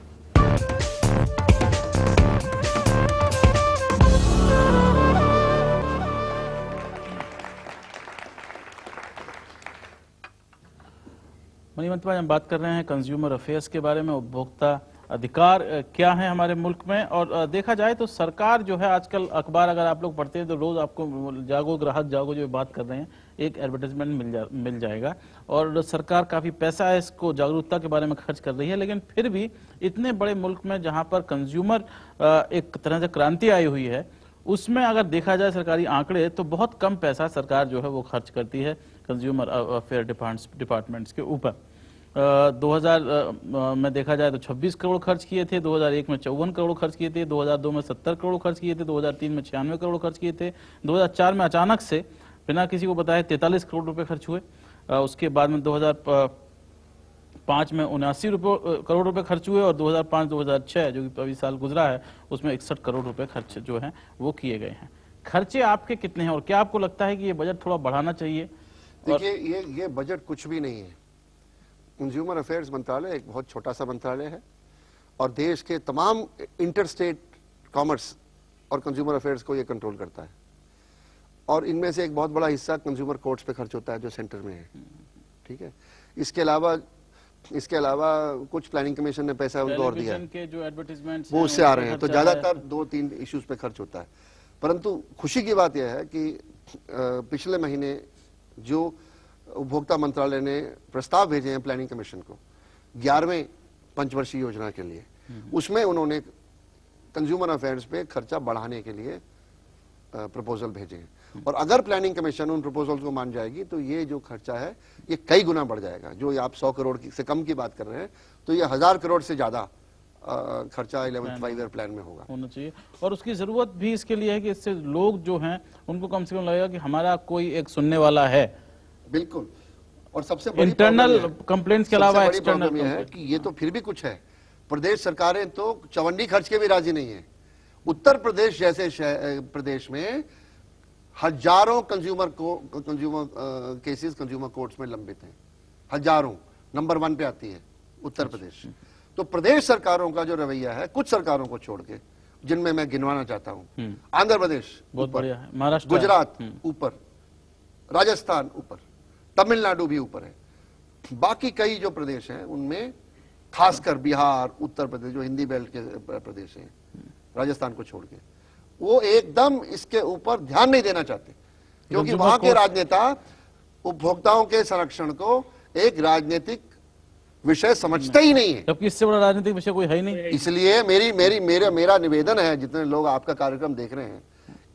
मणिमंत भाई, हम बात कर रहे हैं कंज्यूमर अफेयर्स के बारे में, उपभोक्ता अधिकार क्या है हमारे मुल्क में। और देखा जाए तो सरकार जो है आजकल अखबार अगर आप लोग पढ़ते हैं तो रोज आपको जागो ग्राहक जागो जो बात कर रहे हैं एक एडवर्टाइजमेंट मिल जाएगा। और सरकार काफी पैसा इसको जागरूकता के बारे में खर्च कर रही है, लेकिन फिर भी इतने बड़े मुल्क में जहां पर कंज्यूमर एक तरह से क्रांति आई हुई है, उसमें अगर देखा जाए सरकारी आंकड़े तो बहुत कम पैसा सरकार जो है वो खर्च करती है कंज्यूमर अफेयर डिपार्टमेंट्स के ऊपर। 2000 में देखा जाए तो 26 करोड़ खर्च किए थे, 2001 में 54 करोड़ खर्च किए थे, 2002 में 70 करोड़ खर्च किए थे, 2003 में 96 करोड़ खर्च किए थे, 2004 में अचानक से बिना किसी को बताए 43 करोड़ रुपए खर्च हुए। उसके बाद में 2005 में 79 करोड़ रुपए खर्च हुए और 2005-2006 जो कि अभी साल गुजरा है उसमें 61 करोड़ रुपए खर्च जो है वो किए गए हैं। खर्चे आपके कितने हैं और क्या आपको लगता है कि ये बजट थोड़ा बढ़ाना चाहिए? देखिए ये बजट कुछ भी नहीं है। कंज्यूमर अफेयर्स मंत्रालय एक बहुत छोटा सा मंत्रालय है और देश के तमाम इंटरस्टेट कॉमर्स और कंज्यूमर अफेयर्स को ये कंट्रोल करता है और इनमें से एक बहुत बड़ा हिस्सा कंज्यूमर कोर्ट्स पे खर्च होता है जो सेंटर में है, ठीक है। इसके अलावा कुछ प्लानिंग कमीशन ने पैसा उनको और दिया है के जो एडवर्टाइजमेंट्स वो उससे आ रहे हैं, तो ज्यादातर 2-3 इश्यूज पे खर्च होता है। परंतु खुशी की बात यह है कि पिछले महीने जो उपभोक्ता मंत्रालय ने प्रस्ताव भेजे हैं प्लानिंग कमीशन को 11वें पंचवर्षीय योजना के लिए, उसमें उन्होंने कंज्यूमर अफेयर्स पे खर्चा बढ़ाने के लिए प्रपोजल भेजे हैं और अगर प्लानिंग कमीशन उन प्रपोजल्स को मान जाएगी तो ये जो खर्चा है ये कई गुना बढ़ जाएगा। जो आप 100 करोड़ से कम की बात कर रहे हैं तो ये 1000 करोड़ से ज्यादा खर्चा 11th 5 ईयर प्लान में होना चाहिए। और उसकी जरूरत भी इसके लिए है कि इससे लोग जो हैं उनको कम से कम लगेगा कि हमारा कोई एक सुनने वाला है। बिल्कुल। और सबसे बड़ी इंटरनल कंप्लेंट्स के अलावा एक्सटर्नल है कि ये तो फिर भी कुछ है। प्रदेश सरकारें तो चवन्नी खर्च के भी राजी नहीं है। उत्तर प्रदेश जैसे प्रदेश में हजारों कंज्यूमर केसेस कंज्यूमर कोर्ट्स में लंबित हैं, हजारों, नंबर 1 पे आती है उत्तर प्रदेश। तो प्रदेश सरकारों का जो रवैया है, कुछ सरकारों को छोड़ के जिनमें मैं गिनवाना चाहता हूं, आंध्र प्रदेश बहुत बढ़िया है, महाराष्ट्र, गुजरात ऊपर, राजस्थान ऊपर, तमिलनाडु भी ऊपर है, बाकी कई जो प्रदेश हैं उनमें खासकर बिहार, उत्तर प्रदेश जो हिंदी बेल्ट के प्रदेश हैं, राजस्थान को छोड़ के, वो एकदम इसके ऊपर ध्यान नहीं देना चाहते क्योंकि वहां के राजनेता उपभोक्ताओं के संरक्षण को एक राजनीतिक विषय समझते ही नहीं है। जबकि इससे बड़ा राजनीतिक विषय कोई है ही नहीं। इसलिए मेरा निवेदन है, जितने लोग आपका कार्यक्रम देख रहे हैं,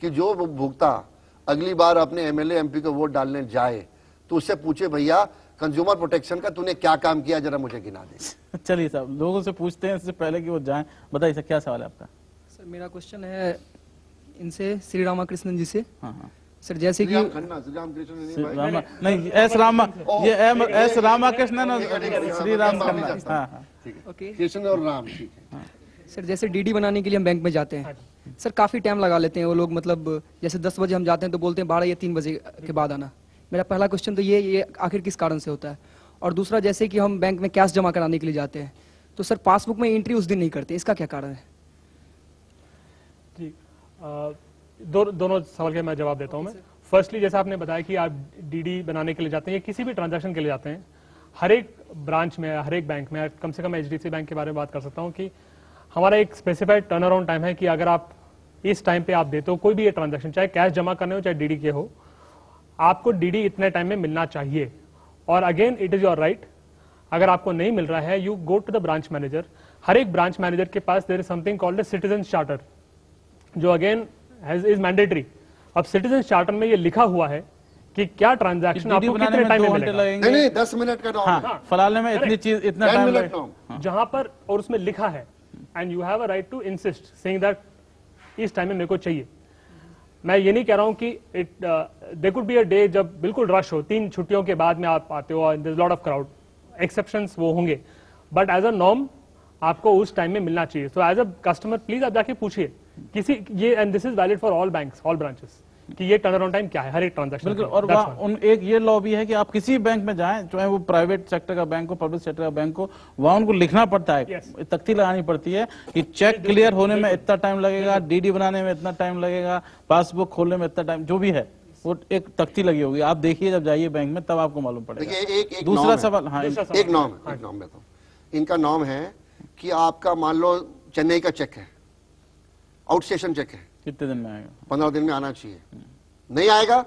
कि जो उपभोक्ता अगली बार अपने एमएलए एमपी को वोट डालने जाए तो उससे पूछे, भैया कंज्यूमर प्रोटेक्शन का तूने क्या काम किया, जरा मुझे गिना दे। चलिए साहब, लोगों से पूछते हैं इससे पहले कि वो जाएं। बताइए सर, क्या सवाल है आपका? सर मेरा क्वेश्चन है इनसे श्री रामाकृष्णन जी से। हाँ। सर जैसे कि नहीं, एस रामाकृष्णन और श्री राम खन्ना। हाँ। ओके कृष्ण और राम, ठीक है। सर जैसे डीडी बनाने के लिए हम बैंक में जाते हैं, सर काफी टाइम लगा लेते हैं वो लोग, मतलब जैसे 10 बजे हम जाते हैं तो बोलते हैं 12 या 3 बजे के बाद आना। मेरा पहला क्वेश्चन तो ये आखिर किस कारण से होता है? और दूसरा, जैसे कि हम बैंक में कैश जमा कराने के लिए जाते हैं तो सर पासबुक में एंट्री उस दिन नहीं करते, इसका क्या कारण है? जी, दोनों सवाल के मैं जवाब देता हूं। मैं फर्स्टली, जैसा आपने बताया कि आप डीडी बनाने के लिए जाते हैं या किसी भी ट्रांजैक्शन के लिए जाते हैं, हर एक ब्रांच में, हर एक बैंक में, कम से कम एचडीएफसी बैंक के बारे में बात कर सकता हूं कि हमारा एक स्पेसिफाइड टर्न अराउंड टाइम है कि अगर आप इस टाइम पे आप देते हो कोई भी ये ट्रांजैक्शन, चाहे कैश जमा करने हो चाहे डीडी के हो, आपको डीडी इतने टाइम में मिलना चाहिए। और again it is your right, अगर आपको नहीं मिल रहा है you go to the branch manager. हर एक ब्रांच मैनेजर के पास there is something called the citizen charter, जो अगेन इज मैंडेटरी। अब सिटीजन चार्टर में ये लिखा हुआ है कि क्या ट्रांजैक्शन आपको कितने टाइम में मिलेगा। नहीं 10 मिनट का नॉर्म है। फलाने में इतनी चीज इतना टाइम लगेगा, जहां पर और उसमें लिखा है and you have a right to insist saying that इस टाइम में मेरे को चाहिए। मैं ये नहीं कह रहा हूं कि there could be a day जब बिल्कुल रश हो, 3 छुट्टियों के बाद में आप आते हो, there is lot of crowd, exceptions वो होंगे, बट एज अ नॉर्म आपको उस टाइम में मिलना चाहिए। So as a customer please आप जाके पूछिए किसी ये, and this is valid for all banks, all branches, कि ये टर्न अराउंड टाइम क्या है हर एक ट्रांजैक्शन। बिल्कुल। और वहाँ एक ये लॉ भी है कि आप किसी बैंक में जाएं, चाहे वो प्राइवेट सेक्टर का बैंक हो, पब्लिक सेक्टर का बैंक हो, वहां उनको लिखना पड़ता है, तख्ती लगानी पड़ती है कि चेक क्लियर होने में इतना टाइम लगेगा, डीडी बनाने में इतना टाइम लगेगा, पासबुक खोलने में इतना टाइम, जो भी है वो एक तख्ती लगी होगी। आप देखिए जब जाइए बैंक में तब आपको मालूम पड़ेगा। दूसरा सवाल, हाँ एक नॉर्म बताओ, इनका नॉर्म है कि आपका मान लो चेन्नई का चेक है, आउटस्टेशन चेक है, कितने दिन में आएगा? 15 दिन में आना चाहिए। नहीं आएगा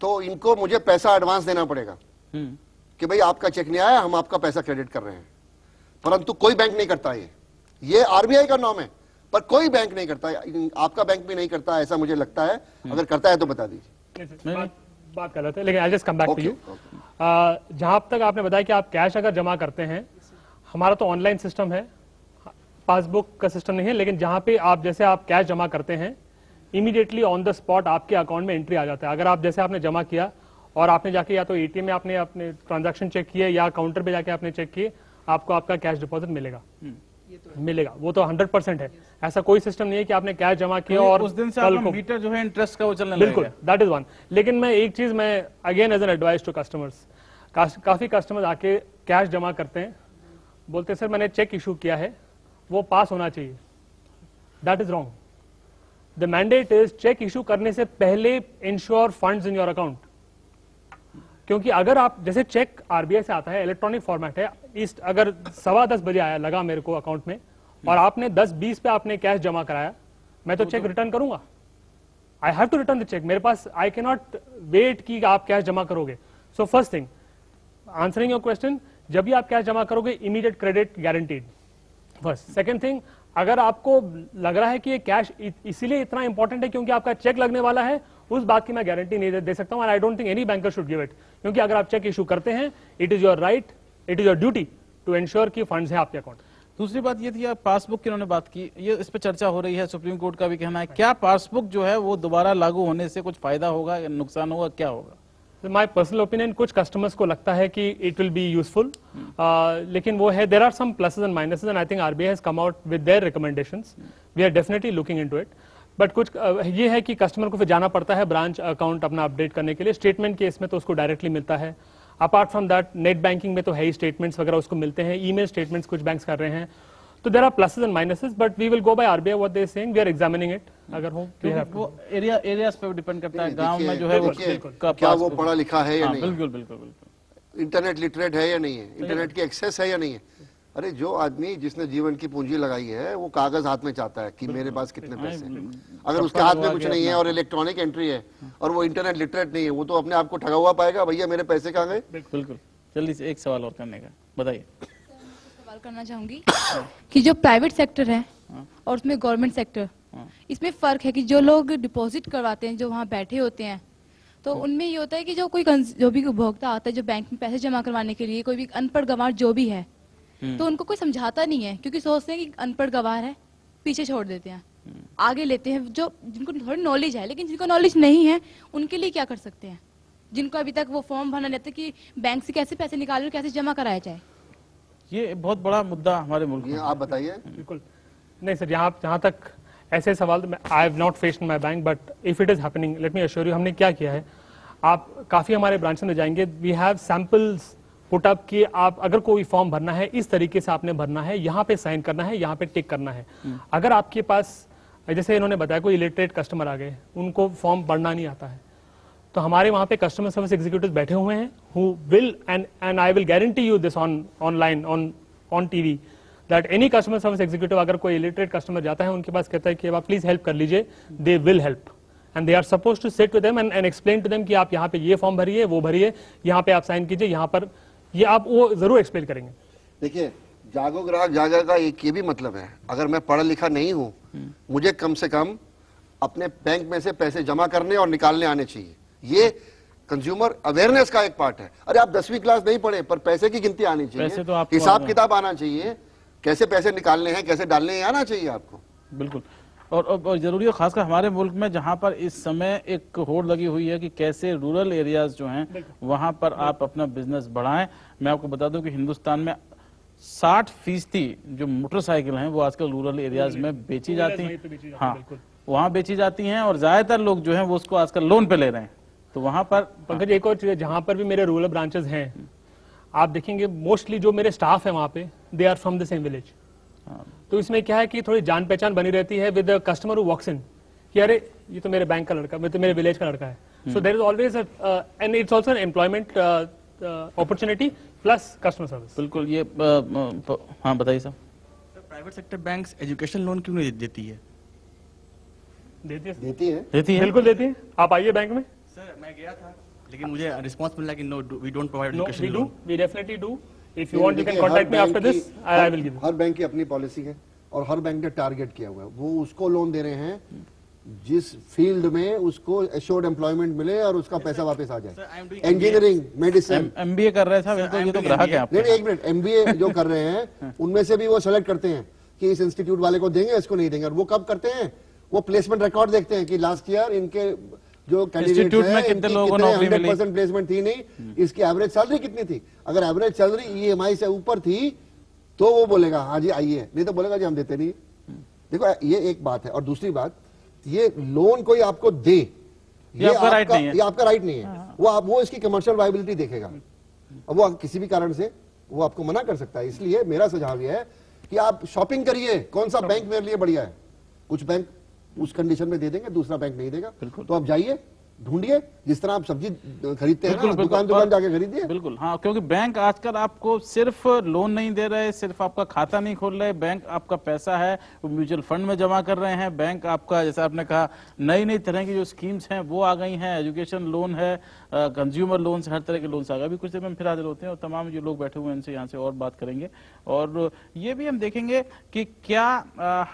तो इनको मुझे पैसा एडवांस देना पड़ेगा कि भाई आपका चेक नहीं आया, हम आपका पैसा क्रेडिट कर रहे हैं। परंतु कोई बैंक नहीं करता, ये आरबीआई का नॉर्म है, पर कोई बैंक नहीं करता, आपका बैंक भी नहीं करता ऐसा मुझे लगता है। अगर करता है तो बता दीजिए। बात कर रहे थे, लेकिन I just come back to you. जहां तक आपने बताया कि आप कैश अगर जमा करते हैं, हमारा तो ऑनलाइन सिस्टम है, पासबुक का सिस्टम नहीं है, लेकिन जहां पे आप जैसे आप कैश जमा करते हैं, इमीडिएटली ऑन द स्पॉट आपके अकाउंट में एंट्री आ जाता है। अगर आप जैसे आपने जमा किया और आपने जाके या तो एटीएम में आपने अपने ट्रांजैक्शन चेक किए या काउंटर पे जाके आपने चेक किए, आपको आपका कैश डिपॉजिट मिलेगा। मिलेगा, वो तो 100% है। ऐसा कोई सिस्टम नहीं है कि आपने कैश जमा किया और उस दिन से कल आपका को मीटर जो है इंटरेस्ट का वो चलने बिल्कुल, लगेगा। That is one. लेकिन मैं एक चीज मैं again as an advice to customers, काफी कस्टमर्स आके कैश जमा करते हैं, बोलते हैं सर मैंने चेक इशू किया है, वो पास होना चाहिए। That is wrong. The mandate is cheque issue करने से पहले ensure funds in your account. क्योंकि अगर आप जैसे चेक आरबीआई से आता है, इलेक्ट्रॉनिक फॉर्मेट है, इस अगर 10:15 बजे आया लगा मेरे को अकाउंट में और आपने 10:20 पे आपने कैश जमा कराया, मैं तो चेक रिटर्न करूंगा। I have to return the cheque. मेरे पास आई कैन नॉट वेट कि आप कैश जमा करोगे। So first thing, answering your question, जब भी आप कैश जमा करोगे immediate credit guaranteed. First. Second thing, अगर आपको लग रहा है कि ये कैश इसीलिए इतना इंपॉर्टेंट है क्योंकि आपका चेक लगने वाला है, उस बात की मैं गारंटी नहीं दे सकता हूं। I don't think any banker should give it, क्योंकि अगर आप चेक इशू करते हैं, it is your right, it is your duty to ensure कि फंड्स है आपके अकाउंट। दूसरी बात ये थी, पासबुक की उन्होंने बात की, ये इस पे चर्चा हो रही है, सुप्रीम कोर्ट का भी कहना है, क्या पासबुक जो है वो दोबारा लागू होने से कुछ फायदा होगा या नुकसान होगा, क्या होगा? माय पर्सनल ओपिनियन, कुछ कस्टमर्स को लगता है कि इट विल बी यूजफुल, लेकिन वो है, there are some pluses and minuses and I think RBI has come out with their recommendations. We are definitely looking into it, but कुछ ये है कि कस्टमर को फिर जाना पड़ता है ब्रांच अकाउंट अपना अपडेट करने के लिए। स्टेटमेंट केस में तो उसको डायरेक्टली मिलता है। Apart from that net banking में तो है ही, स्टेटमेंट्स वगैरह उसको मिलते हैं, ईमेल स्टेटमेंट्स कुछ बैंक्स कर रहे हैं। तो there are pluses and minuses, but we will go by RBI what they are saying, we are examining it. अगर हो वो एरियाज पे डिपेंड करता है, गांव में जो है वो क्या वो पढ़ा लिखा है या नहीं, बिल्कुल बिल्कुल बिल्कुल, इंटरनेट लिटरेट है या नहीं है, इंटरनेट की एक्सेस है या नहीं है। अरे जो आदमी जिसने जीवन की पूंजी लगाई है वो कागज हाथ में चाहता है कि मेरे पास कितने पैसे हैं। अगर उसके हाथ में कुछ नहीं है और इलेक्ट्रॉनिक एंट्री है और वो इंटरनेट लिटरेट नहीं है, वो तो अपने आप को ठगा हुआ पाएगा, भैया मेरे पैसे कहाँ गए। बिल्कुल। जल्दी से एक सवाल और करने का, बताइए। सवाल करना चाहूंगी कि जो प्राइवेट सेक्टर है और उसमें गवर्नमेंट सेक्टर, इसमें फर्क है कि जो लोग डिपॉजिट करवाते हैं, जो वहाँ बैठे होते हैं, तो उनमें ये होता है कि जो भी उपभोक्ता आता है जो बैंक में पैसे जमा करवाने के लिए, कोई भी अनपढ़ गंवार जो भी है, तो उनको कोई समझाता नहीं है, क्योंकि सोचते हैं कि अनपढ़ गंवार है, पीछे छोड़ देते हैं, आगे लेते हैं जो जिनको थोड़ी नॉलेज है। लेकिन जिनको नॉलेज नहीं है उनके लिए क्या कर सकते हैं, जिनको अभी तक वो फॉर्म भरना रहता है कि बैंक से कैसे पैसे निकाले और कैसे जमा कराया जाए। ये बहुत बड़ा मुद्दा हमारे मुल्क में। आप बताइए। बिल्कुल नहीं सर, जहाँ तक ऐसे सवाल, I have not faced my bank, but if it is happening, let me assure you, हमने क्या किया है, आप काफी हमारे ब्रांच में जाएंगे, we have samples put up कि आप अगर कोई फॉर्म भरना है, इस तरीके से आपने भरना है, यहाँ पे साइन करना है, यहाँ पे टिक करना है। अगर आपके पास, जैसे इन्होंने बताया, कोई इलिटरेट कस्टमर आ गए, उनको फॉर्म भरना नहीं आता है, तो हमारे वहाँ पे कस्टमर सर्विस एग्जीक्यूटिव बैठे हुए हैं who will and I will guarantee you this online on TV that any customer service executive अगर कोई illiterate customer जाता है उनके पास, कहता है कि आप प्लीज हेल्प कर लीजिए, they will help and they are supposed to sit with them and explain to them कि आप यहाँ पे ये फॉर्म भरिए, वो भरिए, यहाँ पे आप साइन कीजिए, यहाँ पर ये आप वो जरूर एक्सप्लेन करेंगे। देखिए, जागो ग्राहक जागा का एक ये भी मतलब है, अगर मैं पढ़ा लिखा नहीं हूँ, मुझे कम से कम अपने बैंक में से पैसे जमा करने और निकालने आने चाहिए। ये कंज्यूमर अवेयरनेस का एक पार्ट है। अरे आप 10वीं क्लास नहीं पढ़े, पर पैसे की गिनती आनी चाहिए, तो हिसाब किताब आना चाहिए, कैसे पैसे निकालने हैं, कैसे डालने हैं, आना चाहिए आपको। बिल्कुल। और जरूरी है, खासकर हमारे मुल्क में जहां पर इस समय एक होड़ लगी हुई है कि कैसे रूरल एरियाज जो हैं वहां पर आप अपना बिजनेस बढ़ाएं। मैं आपको बता दूं कि हिंदुस्तान में 60% जो मोटरसाइकिल हैं वो आजकल रूरल एरियाज में बेची जाती हैं। हाँ, वहाँ बेची जाती हैं और ज्यादातर लोग जो हैं वो उसको आजकल लोन पे ले रहे हैं। तो वहां पर पंकज, एक और चीज, जहां पर भी मेरे रूरल ब्रांचेस हैं, आप देखेंगे मोस्टली जो मेरे स्टाफ है वहां पे, they are from the same village. तो इसमें क्या है कि थोड़ी जान पहचान बनी रहती है विद कस्टमर हु वॉक्स इन, कि अरे ये तो मेरे बैंक का लड़का, तो मेरे विलेज का लड़का है। So there is always and it's also an employment opportunity plus customer service. बिल्कुल। ये हाँ बताइए साहब। Private sector banks education loan क्यों नहीं देती है? देती है बिल्कुल देती है। आप आइए बैंक में। सर मैं गया था, लेकिन मुझे रिस्पांस मिला कि no, we don't provide No, education we do. Loan. We definitely do. If you want, you can contact me after this. I will give you. Her bank की अपनी पॉलिसी है और हर बैंक ने टारगेट किया हुआ है, वो उसको लोन दे रहे हैं जिस फील्ड में उसको एश्योर्ड एम्प्लॉयमेंट मिले और उसका पैसा वापस आ जाए। इंजीनियरिंग, मेडिसिन, MBA कर रहे थे तो ये तो ग्राहक है आपके। नहीं एक मिनट, MBA जो कर रहे हैं उनमें से भी वो सेलेक्ट करते हैं कि इस इंस्टीट्यूट वाले को देंगे, इसको नहीं देंगे। और वो कब करते हैं? वो प्लेसमेंट रिकॉर्ड देखते हैं कि लास्ट ईयर इनके जो कैंडिडेट में कितने लोगों को नौकरी मिली, 100% प्लेसमेंट थी नहीं, इसकी एवरेज सैलरी कितनी थी। अगर एवरेज सैलरी EMI से ऊपर थी तो वो बोलेगा हाँ जी आइए, नहीं तो बोलेगा जी हम देते नहीं। देखो ये एक बात है। और दूसरी बात, ये लोन कोई आपको दे, ये आपका राइट नहीं है, ये आपका राइट नहीं है। वो इसकी कमर्शियल वायबिलिटी देखेगा, और वो किसी भी कारण से वो आपको मना कर सकता है। इसलिए मेरा सुझाव ये है कि आप शॉपिंग करिए, कौन सा बैंक मेरे लिए बढ़िया है। कुछ बैंक उस कंडीशन में दे देंगे, दूसरा बैंक नहीं देगा, तो आप जाइए ढूंढिए, जिस तरह आप सब्जी खरीदते हैं ना, दुकान जाके खरीदिए। बिल्कुल हाँ, क्योंकि बैंक आजकल आपको सिर्फ लोन नहीं दे रहे, सिर्फ आपका खाता नहीं खोल रहे, बैंक आपका पैसा है वो म्यूचुअल फंड में जमा कर रहे हैं। बैंक आपका, जैसे आपने कहा, नई नई तरह की जो स्कीम्स हैं वो आ गई हैं, एजुकेशन लोन है, कंज्यूमर लोन से, हर तरह के लोन आ गए। अभी कुछ देर में फिर हाजिर होते हैं और तमाम जो लोग बैठे हुए हैं इनसे यहाँ से और बात करेंगे। और ये भी हम देखेंगे कि क्या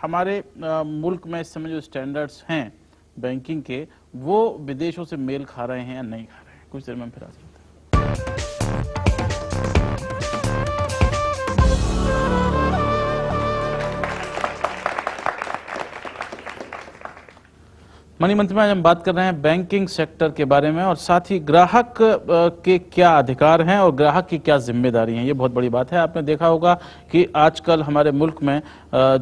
हमारे मुल्क में इस समय जो स्टैंडर्ड्स हैं बैंकिंग के, वो विदेशों से मेल खा रहे हैं या नहीं खा रहे हैं। कुछ देर में फिर हाजिर होते हैं। मनी मंत्र में आज हम बात कर रहे हैं बैंकिंग सेक्टर के बारे में और साथ ही ग्राहक के क्या अधिकार हैं और ग्राहक की क्या जिम्मेदारी है। ये बहुत बड़ी बात है। आपने देखा होगा कि आजकल हमारे मुल्क में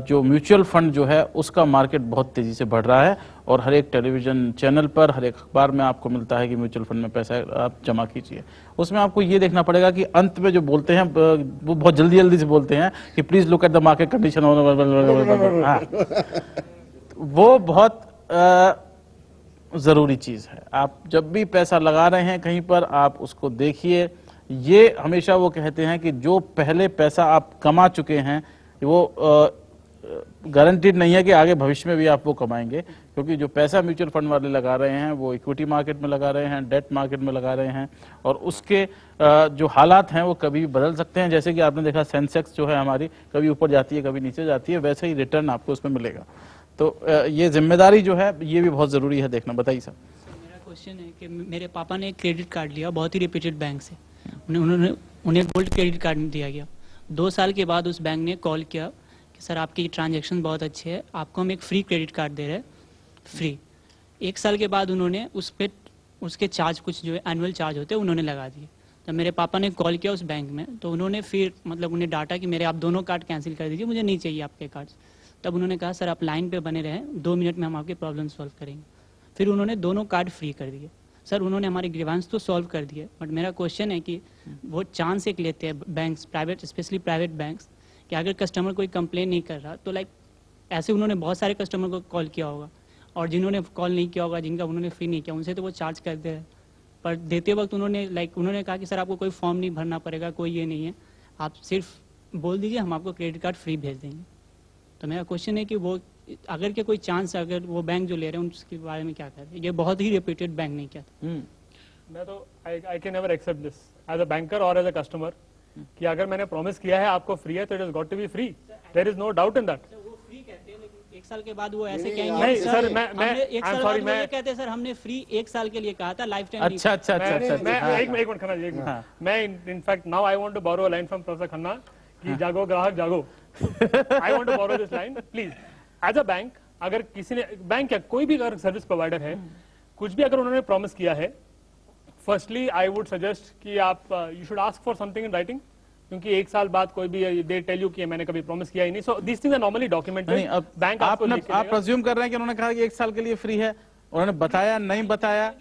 जो म्यूचुअल फंड जो है उसका मार्केट बहुत तेजी से बढ़ रहा है और हर एक टेलीविजन चैनल पर, हर एक अखबार में आपको मिलता है कि म्यूचुअल फंड में पैसा आप जमा कीजिए। उसमें आपको ये देखना पड़ेगा कि अंत में जो बोलते हैं वो बहुत जल्दी जल्दी से बोलते हैं कि please look at the market condition, वो बहुत जरूरी चीज है। आप जब भी पैसा लगा रहे हैं कहीं पर, आप उसको देखिए। ये हमेशा वो कहते हैं कि जो पहले पैसा आप कमा चुके हैं वो गारंटीड नहीं है कि आगे भविष्य में भी आप वो कमाएंगे, क्योंकि जो पैसा म्यूचुअल फंड वाले लगा रहे हैं वो इक्विटी मार्केट में लगा रहे हैं, डेट मार्केट में लगा रहे हैं, और उसके जो हालात हैं वो कभी भी बदल सकते हैं। जैसे कि आपने देखा सेंसेक्स जो है हमारी, कभी ऊपर जाती है कभी नीचे जाती है, वैसे ही रिटर्न आपको उसमें मिलेगा। तो ये जिम्मेदारी जो है ये भी बहुत ज़रूरी है देखना। बताइए सर। मेरा क्वेश्चन है कि मेरे पापा ने क्रेडिट कार्ड लिया बहुत ही रिपीटेड बैंक से, उन्हें गोल्ड क्रेडिट कार्ड दिया गया। 2 साल के बाद उस बैंक ने कॉल किया कि सर आपकी ट्रांजैक्शन बहुत अच्छे है, आपको हम एक फ्री क्रेडिट कार्ड दे रहे हैं, फ्री। 1 साल के बाद उन्होंने उस पर उसके चार्ज, कुछ जो एनुअल चार्ज होते हैं, उन्होंने लगा दिए। जब मेरे पापा ने कॉल किया उस बैंक में तो उन्होंने फिर मतलब उन्हें डाटा कि मेरे आप दोनों कार्ड कैंसिल कर दीजिए, मुझे नहीं चाहिए आपके कार्ड। तब उन्होंने कहा सर आप लाइन पे बने रहें, 2 मिनट में हम आपके प्रॉब्लम सॉल्व करेंगे। फिर उन्होंने दोनों कार्ड फ्री कर दिए। सर उन्होंने हमारे ग्रीवांस तो सॉल्व कर दिए, बट मेरा क्वेश्चन है कि वो चांस एक लेते हैं banks, private, specially private banks, कि अगर कस्टमर कोई कंप्लेन नहीं कर रहा तो लाइक ऐसे उन्होंने बहुत सारे कस्टमर को कॉल किया होगा, और जिन्होंने कॉल नहीं किया होगा, जिनका उन्होंने फ्री नहीं किया, उनसे तो वो चार्ज करते हैं। पर देते वक्त उन्होंने कहा कि सर आपको कोई फॉर्म नहीं भरना पड़ेगा, कोई ये नहीं है, आप सिर्फ बोल दीजिए हम आपको क्रेडिट कार्ड फ्री भेज देंगे। तो मेरा क्वेश्चन है कि वो अगर के कोई चांस, अगर वो बैंक जो ले रहे हैं उसके बारे में क्या कर रहे हैं। ये बहुत ही रिपीटेड बैंक नहीं क्या था। मैं तो I can never accept this as a banker और एज अ कस्टमर कि अगर मैंने प्रॉमिस किया है आपको फ्री है तो it has got to be free, there is no doubt in that. वो फ्री कहते हैं लेकिन 1 साल के बाद वो ऐसे कहेंगे नहीं सर, मैं एक साल बाद वो ये कहते हैं सर हमने फ्री 1 साल के लिए कहा था, लाइफ टाइम। अच्छा अच्छा अच्छा, मैं एक मिनट खन्ना जी, एक मिनट। मैं in fact now I want to borrow a line from professor Khanna कि जागो ग्राहक जागो। I want to borrow this line please. As a bank, अगर किसी ने, बैंक या कोई भी अगर सर्विस प्रोवाइडर है, कुछ भी अगर उन्होंने प्रॉमिस किया है, फर्स्टली आई वुड सजेस्ट कि आप you should ask for something in writing, क्योंकि 1 साल बाद कोई भी दे टेल यू कि मैंने कभी प्रॉमिस किया ही नहीं। So this things are normally documented. Bank आप प्रेज्यूम कर रहे हैं कि उन्होंने कहा कि 1 साल के लिए फ्री है, उन्होंने बताया नहीं बताया।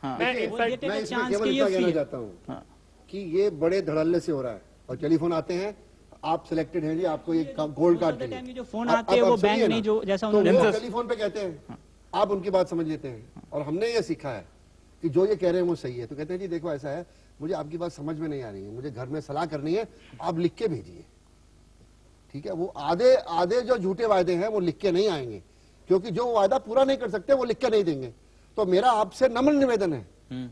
मैं इनफैक्ट केवल इतना कहना चाहता हूँ कि ये बड़े धड़ल्ले से हो रहा है, और टेलीफोन आते हैं, आप सिलेक्टेड हैं जी, आपको ये गोल्ड कार्ड चाहिए, जो फोन आते हैं वो बैंक नहीं, जो जैसा उन्होंने टेलीफोन पे कहते हैं, आप उनकी बात समझ लेते हैं। और हमने ये सीखा है कि जो ये कह रहे हैं वो सही है, तो कहते हैं जी देखो ऐसा है, मुझे आपकी बात समझ में नहीं आ रही है, मुझे घर में सलाह करनी है, आप लिख के भेजिए। ठीक है, वो आधे जो झूठे वायदे हैं वो लिख के नहीं आएंगे, क्योंकि जो वायदा पूरा नहीं कर सकते वो लिख के नहीं देंगे। तो मेरा आपसे नम्र निवेदन है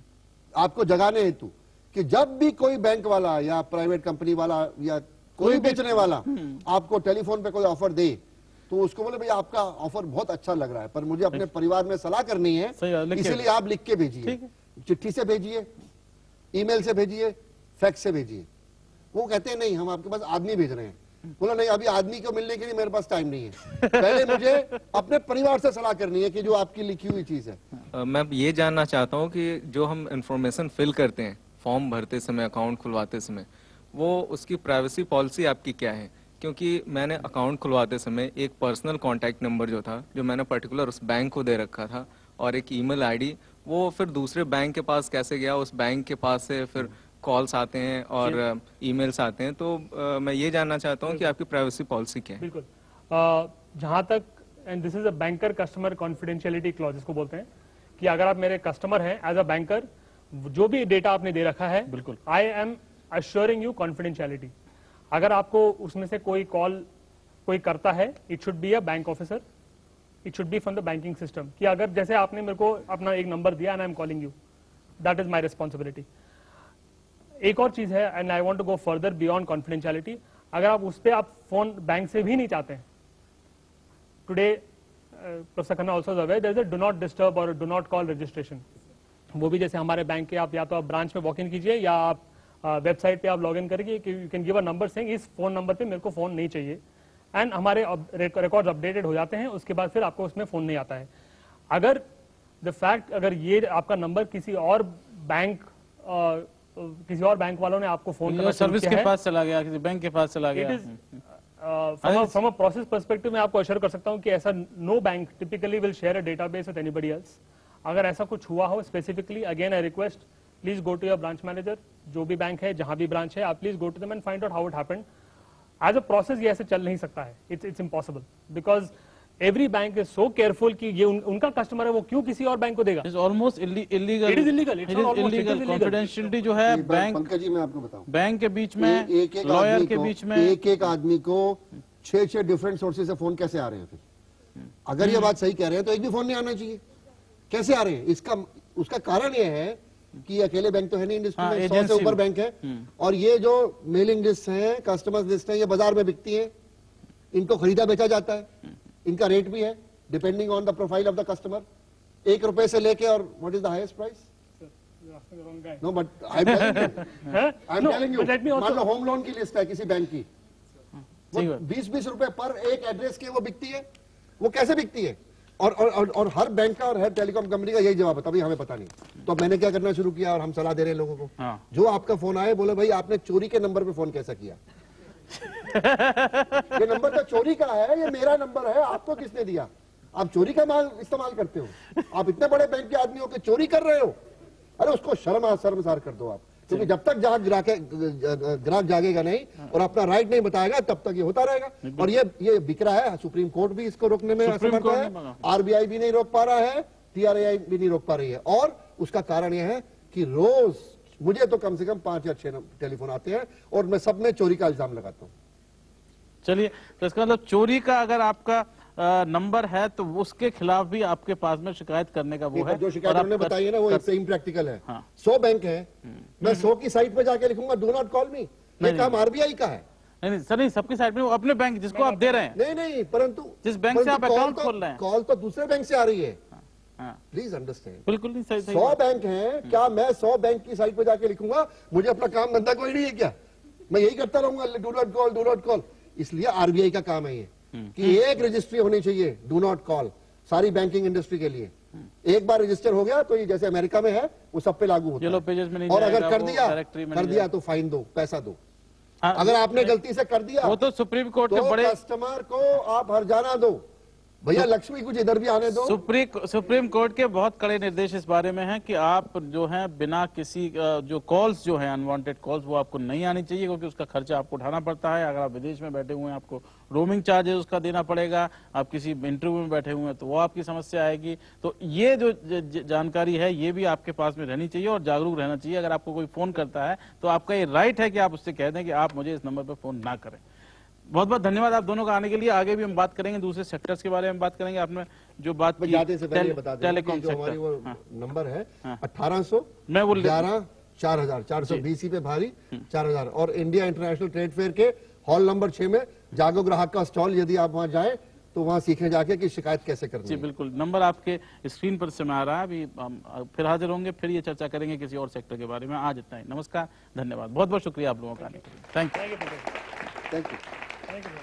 आपको जगाने हेतु कि जब भी कोई बैंक वाला या प्राइवेट कंपनी वाला या कोई बेचने वाला आपको टेलीफोन पे कोई ऑफर दे, तो उसको बोले भाई आपका ऑफर बहुत अच्छा लग रहा है, पर मुझे अपने परिवार में सलाह करनी है, इसीलिए आप लिख के भेजिए, चिट्ठी से भेजिए, ईमेल से भेजिए, फैक्स से भेजिए। वो कहते हैं नहीं, हम आपके पास आदमी भेज रहे हैं। बोला नहीं, अभी आदमी को मिलने के लिए मेरे पास टाइम नहीं है, पहले मुझे अपने परिवार से सलाह करनी है कि जो आपकी लिखी हुई चीज है। मैं ये जानना चाहता हूँ कि जो हम इंफॉर्मेशन फिल करते हैं फॉर्म भरते समय, अकाउंट खुलवाते समय, वो उसकी प्राइवेसी पॉलिसी आपकी क्या है? क्योंकि मैंने अकाउंट खुलवाते समय एक पर्सनल कॉन्टैक्ट नंबर जो था, जो मैंने पर्टिकुलर उस बैंक को दे रखा था, और एक ईमेल आईडी, वो फिर दूसरे बैंक के पास कैसे गया? उस बैंक के पास से फिर कॉल्स आते हैं और ईमेल्स आते हैं, तो मैं ये जानना चाहता हूँ कि आपकी प्राइवेसी पॉलिसी क्या है? बिल्कुल, जहाँ तक, and this is a banker customer confidentiality clause इसको बोलते हैं, कि अगर आप मेरे कस्टमर हैं एज अ बैंकर, जो भी डेटा आपने दे रखा है, बिल्कुल I am assuring you confidentiality. अगर आपको उसमें से कोई कॉल कोई करता है, it should be a bank officer, it should be from the banking system, कि अगर जैसे आपने मेरे को अपना एक नंबर दिया and I am calling you, that is my responsibility. एक और चीज है, and I want to go further beyond confidentiality, अगर आप उस पर आप फोन बैंक से भी नहीं चाहते हैं, today professor Khanna also aware there is a do not disturb और डू नॉट कॉल रजिस्ट्रेशन। वो भी जैसे हमारे बैंक के, आप या तो आप ब्रांच में वॉक इन कीजिए या आप वेबसाइट पे आप लॉग इन करिए कि you can give a number saying इस फोन नंबर पे मेरे को फोन नहीं चाहिए, एंड हमारे रिकॉर्ड्स अपडेटेड हो जाते हैं, उसके बाद फिर आपको उसमें फोन नहीं आता है। अगर द फैक्ट, अगर ये आपका नंबर किसी और बैंक वालों ने आपको फोन करना सर्विस के पास चला गया, किसी बैंक के पास चला गया, फ्रॉम अ प्रोसेस पर्सपेक्टिव मैं आपको अश्योर कर सकता हूं कि ऐसा no bank typically will share a database with anybody else. अगर ऐसा कुछ हुआ हो specifically, again I request, please go to your branch manager, जो भी बैंक है, जहां भी ब्रांच है, आप please go to them and find out how it happened. As a process ये ऐसे चल नहीं सकता है, it's impossible, because every bank is so careful कि ये उनका कस्टमर है, वो क्यों किसी और बैंक को देगा? It's almost illegal, it is illegal, it's illegal. Confidentiality जो है बैंक, पंकज जी मैं आपको बताऊं, बैंक के बीच में, लॉयर के बीच में, एक आदमी को 6 डिफरेंट सोर्सेज से फोन कैसे आ रहे हैं? फिर अगर ये बात सही कह रहे हैं तो एक भी फोन नहीं आना चाहिए, कैसे आ रहे हैं? उसका कारण ये है कि अकेले बैंक तो है नहीं इंडस्ट्री में, 100 से ऊपर बैंक है, और ये जो मेलिंग लिस्ट है, कस्टमर्स लिस्ट है, ये बाजार में बिकती है, इनको खरीदा बेचा जाता है, इनका रेट भी है depending on the profile of the customer, 1 रुपए से लेके, और what is the highest price? No but I am telling you, मान लो होम लोन की लिस्ट है किसी बैंक की, 20-20 रुपए पर एक एड्रेस के वो बिकती है। वो कैसे बिकती है? और हर बैंक का और हर टेलीकॉम कंपनी का यही जवाब है, तभी हमें पता नहीं। तो मैंने क्या करना शुरू किया, और हम सलाह दे रहे हैं लोगों को, जो आपका फोन आए, बोले भाई आपने चोरी के नंबर पे फोन कैसा किया? ये नंबर तो चोरी का है, ये मेरा नंबर है, आपको किसने दिया? आप चोरी का माल इस्तेमाल करते हो, आप इतने बड़े बैंक के आदमी हो के चोरी कर रहे हो? अरे उसको शर्मसार कर दो आप, क्योंकि जब तक ग्राहक जागेगा नहीं और अपना राइट नहीं बताएगा, तब तक ये होता रहेगा। और ये बिक रहा है, सुप्रीम कोर्ट भी इसको रोकने में असमर्थ है, आरबीआई भी नहीं रोक पा रहा है, टीआरएआई भी नहीं रोक पा रही है। और उसका कारण यह है कि रोज मुझे तो कम से कम 5 या 6 टेलीफोन आते हैं, और मैं सब में चोरी का इल्जाम लगाता हूँ। चलिए, तो इसका मतलब चोरी का अगर आपका नंबर है तो उसके खिलाफ भी आपके पास में शिकायत करने का वो है। जो शिकायत हमने बताई है ना, वो इससे इम्प्रैक्टिकल है। 100 बैंक है, मैं 100 की साइट पे जाके लिखूंगा डू नॉट कॉल मी, ये काम आरबीआई का है। नहीं सर, नहीं, सबकी साइड में वो अपने बैंक जिसको आप दे रहे हैं, नहीं, परंतु जिस बैंक से आप अकाउंट खोल रहे हैं, कॉल तो दूसरे बैंक से आ रही है। प्लीज अंडरस्टैंड, बिल्कुल नहीं सही। 100 बैंक हैं, क्या मैं 100 बैंक की साइट पे जाके लिखूंगा? मुझे अपना काम धंधा कोई नहीं है क्या? मैं यही करता रहूंगा, डू नॉट कॉल। इसलिए आरबीआई का काम है ये कि एक रजिस्ट्री होनी चाहिए, डू नॉट कॉल, सारी बैंकिंग इंडस्ट्री के लिए। एक बार रजिस्टर हो गया तो ये जैसे अमेरिका में है, वो सब पे लागू होता है। और अगर कर दिया तो फाइन दो, पैसा दो। अगर आपने गलती से कर दिया, वो तो सुप्रीम कोर्ट के बड़े कस्टमर को आप हर्जाना दो, भैया लक्ष्मी कुछ इधर भी आने दो। सुप्रीम कोर्ट के बहुत कड़े निर्देश इस बारे में हैं कि आप जो है बिना किसी जो कॉल्स जो है अनवांटेड कॉल्स, वो आपको नहीं आनी चाहिए, क्योंकि उसका खर्चा आपको उठाना पड़ता है। अगर आप विदेश में बैठे हुए हैं, आपको रोमिंग चार्जेस उसका देना पड़ेगा। आप किसी इंटरव्यू में बैठे हुए हैं तो वो आपकी समस्या आएगी। तो ये जो जानकारी है, ये भी आपके पास में रहनी चाहिए और जागरूक रहना चाहिए। अगर आपको कोई फोन करता है तो आपका ये राइट है कि आप उससे कह दें कि आप मुझे इस नंबर पर फोन ना करें। बहुत बहुत धन्यवाद आप दोनों का आने के लिए। आगे भी हम बात करेंगे, दूसरे सेक्टर्स के बारे में बात करेंगे। आपने जो बात की टेलीकॉम सेक्टर, वो नंबर है 1800 मैं वो 11 4000 420 पे भारी 4000, और इंडिया इंटरनेशनल ट्रेड फेयर के हॉल नंबर 6 में जागो ग्राहक का स्टॉल, यदि आप वहां जाएं तो वहां सीखने जाके कि शिकायत कैसे करनी जी है। बिल्कुल, नंबर आपके स्क्रीन पर समय आ रहा है, अभी हम फिर हाजिर होंगे, फिर ये चर्चा करेंगे किसी और सेक्टर के बारे में। आज इतना ही, नमस्कार, धन्यवाद, बहुत बहुत शुक्रिया आप लोगों का आने के लिए। Thank you. Thank you.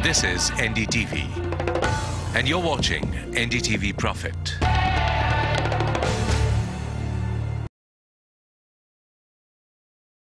This is NDTV, and you're watching NDTV Profit.